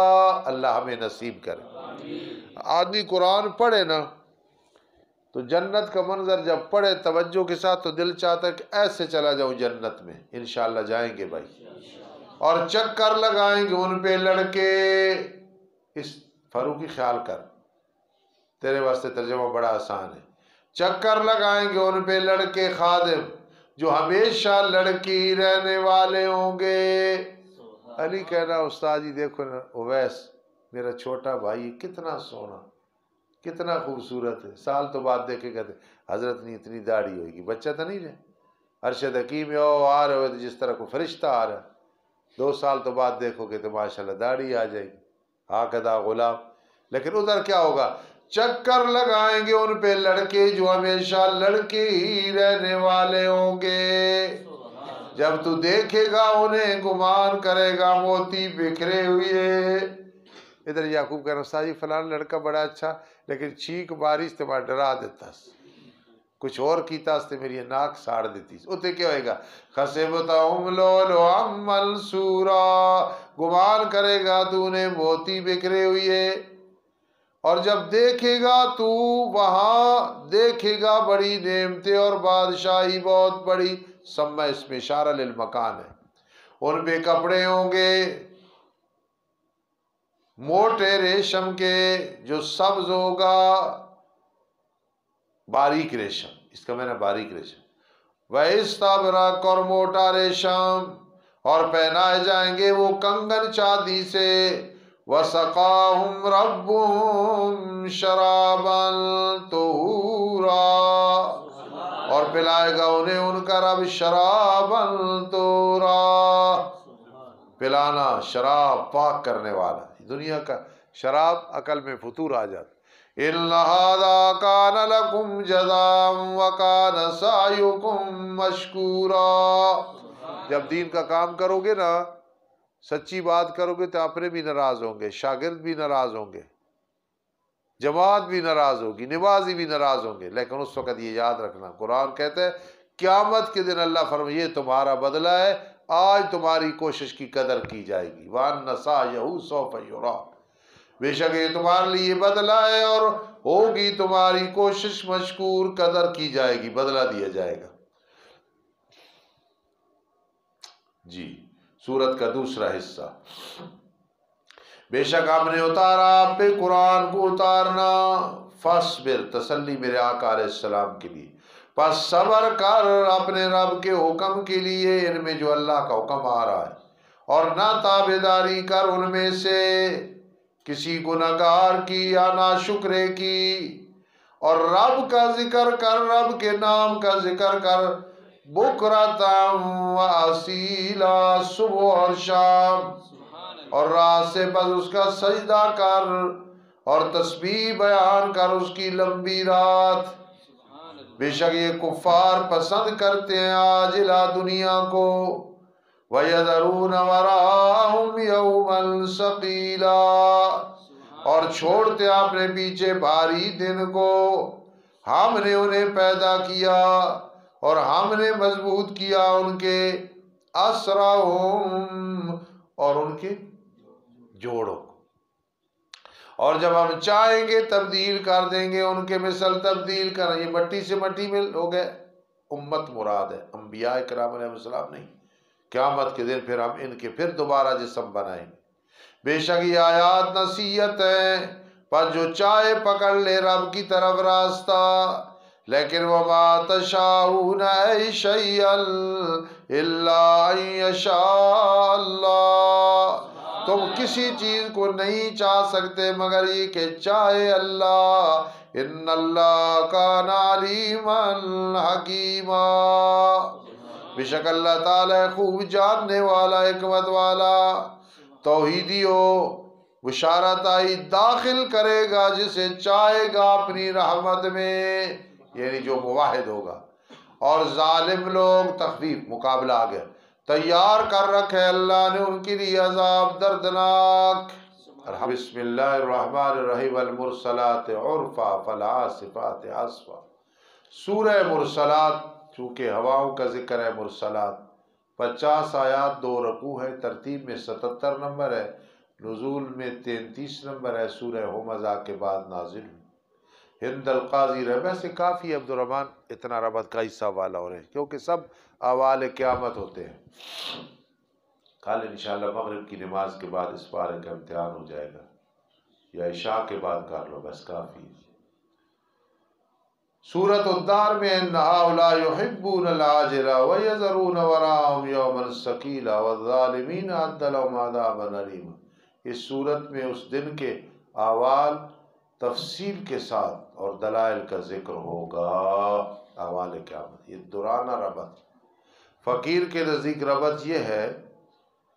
اللہ ہمیں نصیب کرے۔ آدمی قرآن پڑھے نا تو جنت کا منظر جب پڑھے توجہ کے ساتھ تو دل چاہتا ہے کہ ایسے چلا جاؤں جنت میں، انشاءاللہ جائیں گے بھائی، اور چکر لگائیں گے ان پہ لڑکے، اس فاروقی خیال کر، تیرے واسطے ترجمہ بڑا آسان ہے، چکر لگائیں گے ان پہ لڑکے خادم جو ہمیشہ لڑکی رہنے والے ہوں گے۔ علی کہنا استاد جی دیکھو نا اویس میرا چھوٹا بھائی کتنا سونا کتنا خوبصورت ہے، سال تو بعد دیکھے کہتے حضرت نے اتنی داڑھی ہوئے گی، بچہ تو نہیں رہے، ارشد حکیم آ رہے ہوئے جس طرح کو فرشتہ آ رہا ہے، 2 سال تو بعد دیکھو گے تو ماشاءاللہ داڑھی آ جائے گی، ہاکدہ غلام. لیکن ادھر کیا ہوگا؟ چکر لگائیں گے ان پہ لڑکے جو ہمیشہ لڑکے ہی رہنے والے ہوں گے. جب تو دیکھے گا انہیں گمان کرے گا موتی بکھرے ہوئے. ادھر یعقوب کہہ رہا استاد جی فلان لڑکا بڑا اچھا، لیکن چیخ بارش تے میں ڈرا دیتا، کچھ اور کیتا تے میری ناک ساڑ دیتی. اتنے کیا ہوئے گا؟ خسبتہم لؤلؤا منثورا، گمان کرے گا تو انہیں موتی بکھرے ہوئے. اور جب دیکھے گا تو وہاں دیکھے گا بڑی نعمتیں اور بادشاہی بہت بڑی. سمہ اس میں اشارہ للمکان ہے. ان پہ کپڑے ہوں گے موٹے ریشم کے جو سبز ہوگا، باریک ریشم، اس کا میں نے باریک ریشم. وَإِسْتَبْرَقٌ، اور موٹا ریشم، اور پہنائے جائیں گے وہ کنگن چاندی سے. وَسَقَاهُمْ رَبُّهُمْ شَرَابًا طَهُورًا، اور پلائے گا انہیں ان کا رب شرابًا طَهُورًا، پلانا شراب پاک کرنے والا. دنیا کا شراب عقل میں فطور آ جاتا. إِنَّ هَذَا كَانَ لَكُمْ جَزَاءً وَكَانَ سَعْيُكُمْ مَشْكُورًا. جب دین کا کام کرو گے نا، سچی بات کرو گے تو اپنے بھی ناراض ہوں گے، شاگرد بھی ناراض ہوں گے، جماعت بھی ناراض ہوگی، نمازی بھی ناراض ہوں گے. لیکن اس وقت یہ یاد رکھنا، قرآن کہتا ہے قیامت کے دن اللہ فرمائے یہ تمہارا بدلہ ہے، آج تمہاری کوشش کی قدر کی جائے گی. وَأَنَّ سَعْيَهُ سَوْفَ يُرَىٰ، بے شک یہ تمہارے لیے بدلہ ہے اور ہوگی تمہاری کوشش مشکور، قدر کی جائے گی، بدلہ دیا جائے گا. جی سورت کا دوسرا حصہ. بے شک ہم نے اتارا آپ پہ قرآن کو اتارنا. فاصبر، تسلی میرے آقا علیہ السلام کے لیے، پس صبر کر اپنے رب کے حکم کے لیے، ان میں جو اللہ کا حکم آ رہا ہے، اور نہ تابعداری کر ان میں سے کسی گناہگار کی یا ناشکرے کی. اور رب کا ذکر کر، رب کے نام کا ذکر کر، بکرۃ و اصیلا، صبح اور شام، اور رات سے بس اس کا سجدہ کر، اور تسبیح بیان کر اس کی لمبی رات. بے شک یہ کفار پسند کرتے ہیں عاجلہ دنیا کو، وَيَذَرُونَ وَرَاءَهُمْ يَوْمًا ثَقِيلًا، اور چھوڑتے اپنے پیچھے بھاری دن کو. ہم نے انہیں پیدا کیا اور ہم نے مضبوط کیا ان کے اسرہم، اور ان کے جوڑوں، اور جب ہم چاہیں گے تبدیل کر دیں گے ان کے مثل تبدیل کر. یہ مٹی سے مٹی میں ہو گئے، امت مراد ہے، انبیاء کرام علیہ السلام نہیں. قیامت کے دن پھر ہم ان کے پھر دوبارہ جسم بنائیں گے. بے شک یہ آیات نصیحت ہیں، پر جو چاہے پکڑ لے رب کی طرف راستہ. لیکن وَمَا تَشَاءُونَ شَيْئًا إِلَّا أَن يَشَاءَ اللَّهُ، تم کسی چیز کو نہیں چاہ سکتے مگر یہ کہ چاہے اللہ. ان اللہ کان علیما حکیما، بے شک اللہ تعالیٰ خوب جاننے والا، حکمت والا. توحیدی ہو، بشارت آئی، داخل کرے گا جسے چاہے گا اپنی رحمت میں، یعنی جو موحد ہوگا. اور ظالم لوگ، تخفیف مقابلہ آ گیا، تیار کر رکھے اللہ نے ان کے لیے عذاب دردناک. بسم اللہ الرحمن الرحیم. والمرسلات عرفا فالعاصفات عصفا. سورہ مرسلات، چونکہ ہواؤں کا ذکر ہے، مرسلات 50 آیات، 2 رکوع ہے، ترتیب میں 77 نمبر ہے، نزول میں 33 نمبر ہے. سورہ ہمزہ کے بعد نازل ہوئی. ہند القاضی رحمہ سے کافی عبد الرحمن اتنا ربط کا حصہ والا ہو رہے ہیں، کیونکہ سب احوال قیامت ہوتے ہیں. کل انشاءاللہ مغرب کی نماز کے بعد اس پارے کا امتحان ہو جائے گا، یا عشاء کے بعد کر لو، بس کافی. سورۃ الدار میں ان هؤلاء يحبون العاجلة ويذرون وراءهم يوما ثقيلا والظالمين أعد لهم عذابا أليما. اس سورت میں اس دن کے احوال تفصیل کے ساتھ اور دلائل کا ذکر ہوگا. احوال قیامت، یہ دورانہ ربط. فقیر کے نزدیک ربط یہ ہے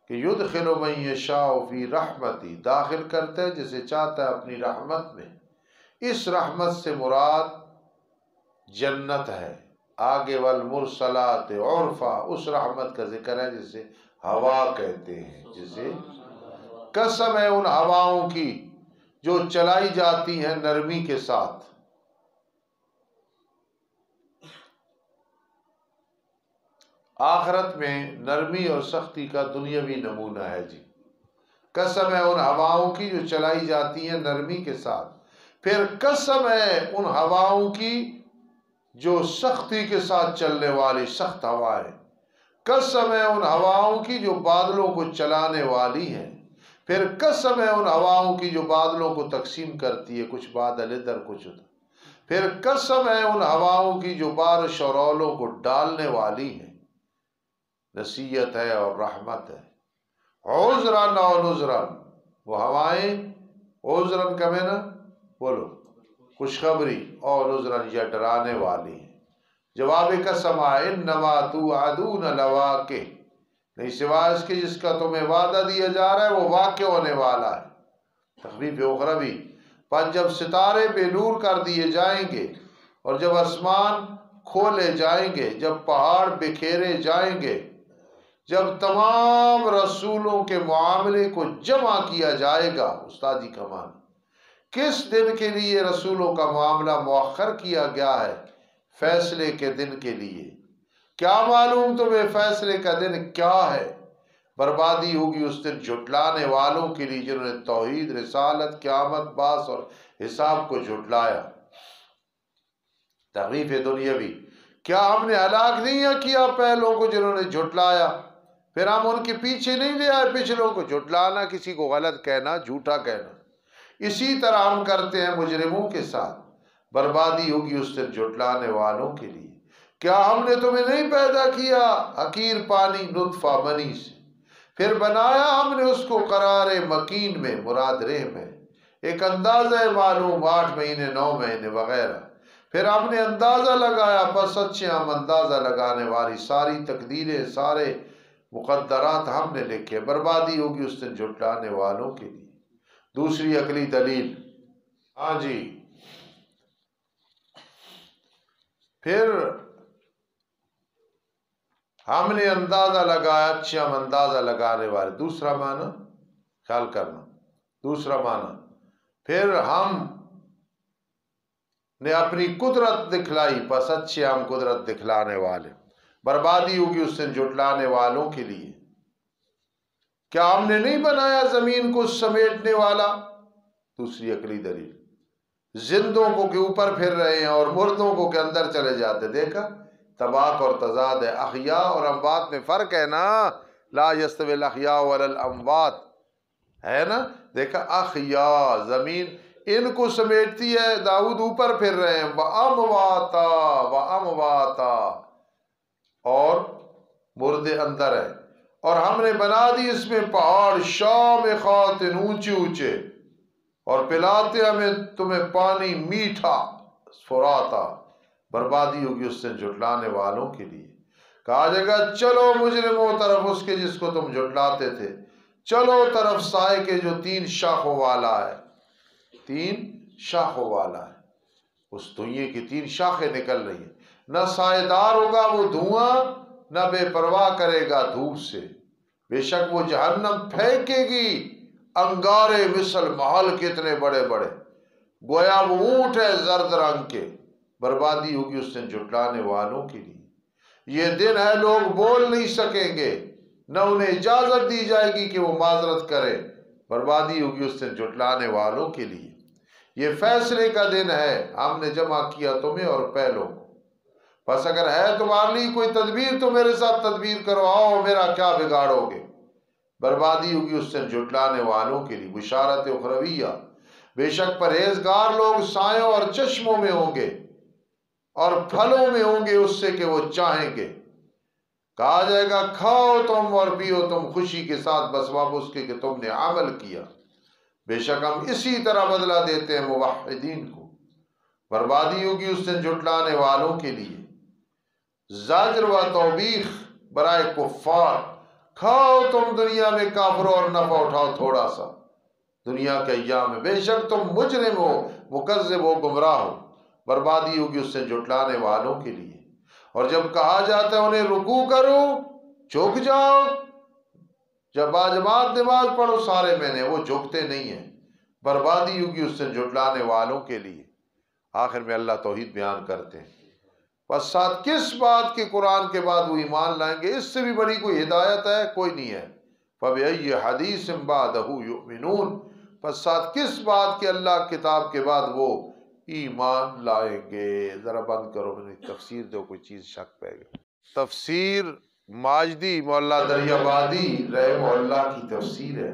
کہ یدخل من یشاء فی رحمتی، داخل کرتا ہے جسے چاہتا ہے اپنی رحمت میں۔ اس رحمت سے مراد جنت ہے۔ آگے والمرسلات عرفا، اس رحمت کا ذکر ہے جسے ہوا کہتے ہیں، جسے قسم ہے ان ہواؤں کی جو چلائی جاتی ہیں نرمی کے ساتھ۔ آخرت میں نرمی اور سختی کا دنیاوی نمونہ ہے جی۔ قسم ہے ان ہواؤں کی جو چلائی جاتی ہیں نرمی کے ساتھ، پھر قسم ہے ان ہواؤں کی جو سختی کے ساتھ چلنے والی سخت ہوائیں، قسم ہے ان ہواؤں کی جو بادلوں کو چلانے والی ہیں، پھر قسم ہے ان ہواؤں کی جو بادلوں کو تقسیم کرتی ہے، کچھ بادل ادھر کچھ ادھر، پھر قسم ہے ان ہواؤں کی جو بارش اور اولوں کو ڈالنے والی ہیں۔ نصیحت ہے اور رحمت ہے۔ عذراً اور نذراً، وہ ہوائیں عذراً کا میں نا بولو خوشخبری، اور نذراً یہ ڈرانے والی ہیں۔ جواب قسم ہے انما توعدون لواقع، نہیں سوائے اس کے جس کا تمہیں وعدہ دیا جا رہا ہے وہ واقع ہونے والا ہے۔ تخفیف اخروی، پس جب ستارے بے نور کر دیے جائیں گے، اور جب آسمان کھولے جائیں گے، جب پہاڑ بکھیرے جائیں گے، جب تمام رسولوں کے معاملے کو جمع کیا جائے گا، استادی کا معنی کس دن کے لیے رسولوں کا معاملہ مؤخر کیا گیا ہے؟ فیصلے کے دن کے لیے۔ کیا معلوم تمہیں فیصلے کا دن کیا ہے؟ بربادی ہوگی اس دن جھٹلانے والوں کے لیے جنہوں نے توحید، رسالت، قیامت، بعث اور حساب کو جھٹلایا۔ تخفیف دنیاوی، کیا ہم نے ہلاک نہیں کیا پہلوں کو جنہوں نے جھٹلایا، پھر ہم ان کے پیچھے نہیں لے آئے پچھلوں کو؟ جھٹلانا، کسی کو غلط کہنا، جھوٹا کہنا، اسی طرح ہم کرتے ہیں مجرموں کے ساتھ۔ بربادی ہوگی اس دن جھٹلانے والوں کے لیے۔ کیا ہم نے تمہیں نہیں پیدا کیا حقیر پانی نطفہ منی سے، پھر بنایا ہم نے اس کو قرار مکین میں، مراد رحم ہے، ایک اندازہ معلوم 8 مہینے 9 مہینے وغیرہ، پھر ہم نے اندازہ لگایا، پس اچھے ہم اندازہ لگانے والی ساری تقدیریں، سارے مقدرات ہم نے لکھے۔ بربادی ہوگی اس دن جھٹلانے والوں کے لیے۔ دوسری عقلی دلیل، ہاں جی، پھر ہم نے اندازہ لگایا، اچھے ہم اندازہ لگانے والے۔ دوسرا معنی خیال کرنا، دوسرا معنی پھر ہم نے اپنی قدرت دکھلائی، پس اچھے ہم قدرت دکھلانے والے۔ بربادی ہوگی اس دن جھٹلانے والوں کے لیے۔ کیا ہم نے نہیں بنایا زمین کو سمیٹنے والا؟ دوسری عقلی دلیل، زندوں کو کے اوپر پھر رہے ہیں اور مردوں کو کے اندر چلے جاتے۔ دیکھا طباق اور تضاد ہے، احیاء اور اموات میں فرق ہے نا، لا یستوی الاحیاء ولا الاموات، ہے نا۔ دیکھا احیاء زمین ان کو سمیٹتی ہے، داؤد اوپر پھر رہے ہیں، وامواتا وامواتا، اور مردے اندر ہیں، اور ہم نے بنا دی اس میں پہاڑ شامخات اونچے اونچے، اور پلاتے ہمیں تمہیں پانی میٹھا فراتا۔ بربادی ہوگی اس سے جھٹلانے والوں کے لیے۔ کہا جائے گا چلو مجرموں طرف اس کے جس کو تم جھٹلاتے تھے، چلو طرف سائے کے جو 3 شاخوں والا ہے، 3 شاخوں والا ہے، اس دھوئیں کی 3 شاخیں نکل رہی ہیں، نہ سائے دار ہوگا وہ دھواں، نہ بے پرواہ کرے گا دھوپ سے، بے شک وہ جہنم پھینکے گی انگارے مثل محل کتنے بڑے بڑے، گویا وہ اونٹ ہے زرد رنگ کے۔ بربادی ہوگی اس دن جھٹلانے والوں کے لیے۔ یہ دن ہے لوگ بول نہیں سکیں گے، نہ انہیں اجازت دی جائے گی کہ وہ معذرت کرے۔ بربادی ہوگی اس دن جھٹلانے والوں کے لیے۔ یہ فیصلے کا دن ہے، ہم نے جمع کیا تمہیں اور پہلوں کو، بس اگر ہے تمہارے لیے کوئی تدبیر تو میرے ساتھ تدبیر کرو، آؤ میرا کیا بگاڑو گے۔ بربادی ہوگی اس دن جھٹلانے والوں کے لیے۔ بشارت اخرویہ، بے شک پرہیزگار لوگ سایوں اور چشموں میں ہوں گے اور پھلوں میں ہوں گے اس سے کہ وہ چاہیں گے۔ کہا جائے گا کھاؤ تم اور پیو تم خوشی کے ساتھ، بس باب اس کے کہ تم نے عمل کیا، بے شک ہم اسی طرح بدلہ دیتے ہیں موحدین کو۔ بربادی ہوگی اس دن جھٹلانے والوں کے لیے۔ زجر و توبیخ برائے کفار، کھاؤ تم دنیا میں کافروں اور نفع اٹھاؤ تھوڑا سا دنیا کے ایام میں، بے شک تم مجرم ہو، مکذب ہو، گمراہ ہو، بربادی ہوگی اس سے جھٹلانے والوں کے لیے۔ اور جب کہا جاتا ہے انہیں رکوع کرو، جھک جاؤ، جب باجماعت نماز پڑھو سارے میں نے، وہ جھکتے نہیں ہیں، بربادی ہوگی اس سے جھٹلانے والوں کے لیے۔ آخر میں اللہ توحید بیان کرتے ہیں، بس ساتھ کس بات کے قرآن کے بعد وہ ایمان لائیں گے؟ اس سے بھی بڑی کوئی ہدایت ہے؟ کوئی نہیں ہے۔ فَبِأَيِّ حَدِيثٍ بَعْدَهُ يُؤْمِنُونَ، بس ساتھ کس بات کے اللہ کتاب کے بعد وہ ایمان لائیں گے؟ ذرا بند کرو، میں نے تفسیر دو، کوئی چیز شک پہ گئی۔ تفسیر ماجدی مولا دریابادی رحمہ اللہ کی تفسیر ہے،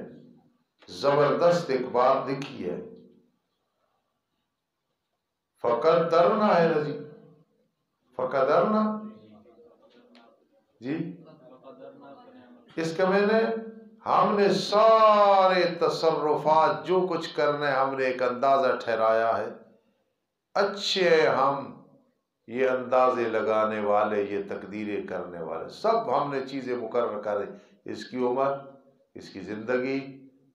زبردست ایک بات لکھی ہے، فقدرنا ہے نا جی، فقدرنا جی، اس کا میں نے ہم نے سارے تصرفات جو کچھ کرنا ہے ہم نے ایک اندازہ ٹھہرایا ہے، اچھے ہم یہ اندازے لگانے والے، یہ تقدیریں کرنے والے، سب ہم نے چیزیں مقرر کر دی، اس کی عمر، اس کی زندگی،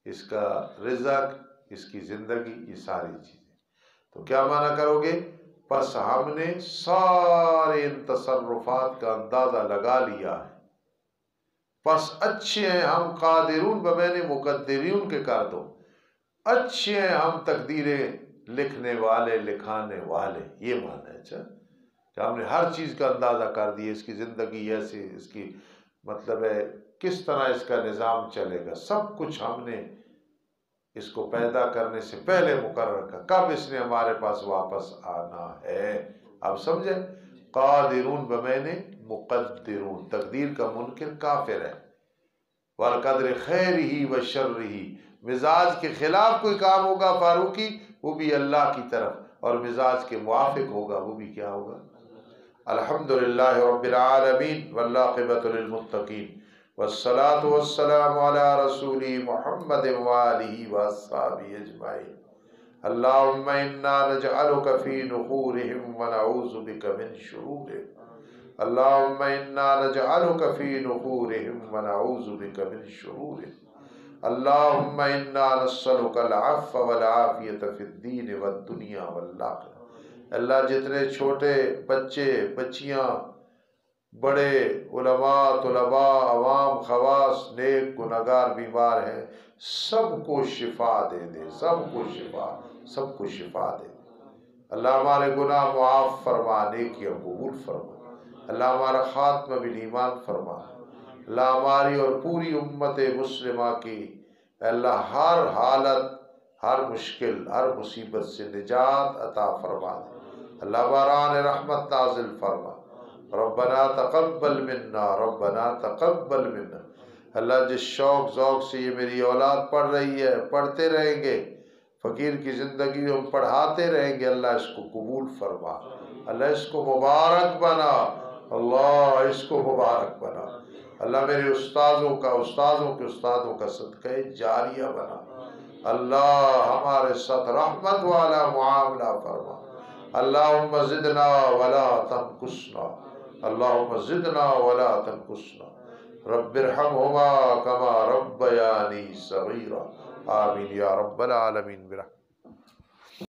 اس کا رزق، اس کی زندگی، یہ ساری چیزیں۔ تو کیا معنی کرو گے؟ پس ہم نے سارے ان تصرفات کا اندازہ لگا لیا ہے، پس اچھے ہیں ہم قادرون بمعنی مقدرین کے کر دو، اچھے ہیں ہم تقدیریں لکھنے والے، لکھانے والے، یہ معنی ہے۔ اچھا کہ ہم نے ہر چیز کا اندازہ کر دیا، اس کی زندگی ایسی، اس کی مطلب ہے کس طرح اس کا نظام چلے گا، سب کچھ ہم نے اس کو پیدا کرنے سے پہلے مقرر کر، کب اس نے ہمارے پاس واپس آنا ہے۔ اب سمجھے؟ قادرون بمعنی مقدرون، تقدیر کا منکر کافر ہے۔ والقدر خیرہ و شرہ، مزاج کے خلاف کوئی کام ہوگا فاروقی، وہ بھی اللہ کی طرف، اور مزاج کے موافق ہوگا وہ بھی کیا ہوگا؟ الحمدللہ رب العالمین والعاقبۃ للمتقین، والصلاة والسلام علی رسول محمد وآلہ واصحابہ اجمعین۔ اللہم انا نجعلک فی نحورہم ونعوذ بک من شرورہم، اللہم انا نجعلک فی نحورہم ونعوذ بک من شرورہم، اللہم انا نسألک العفو والعافیۃ فی الدین والدنیا والآخرہ۔ اللہ جتنے چھوٹے بچے بچیاں، بڑے علماء طلباء عوام خواص نیک گنہگار بیمار ہیں، سب کو شفا دے دے، سب کو شفا، سب کو شفا دے دے۔ اللہ ہمارے گناہ معاف فرما، نیکیاں قبول فرما، اللہ ہمارا خاتمہ بالایمان فرما، اللہ ہماری اور پوری امت مسلمہ کی اللہ ہر حالت، ہر مشکل، ہر مصیبت سے نجات عطا فرما دے، اللہ باران رحمت نازل فرما۔ ربنا تقبل منا، ربنا تقبل منا۔ اللہ جس شوق ذوق سے یہ میری اولاد پڑھ رہی ہے، پڑھتے رہیں گے، فقیر کی زندگی میں ہم پڑھاتے رہیں گے، اللہ اس کو قبول فرما، اللہ اس کو مبارک بنا، اللہ اس کو مبارک بنا، اللہ میرے استاذوں کا، استاذوں کے استادوں کا صدقہ جاریہ بنا، اللہ ہمارے ساتھ رحمت والا معاملہ فرما، اللہم زدنا ولا تنقصنا، اللہم زدنا ولا تنقصنا، رب ارحمہما کما ربیانی صغیرا، آمین یا رب العالمین برحمتک۔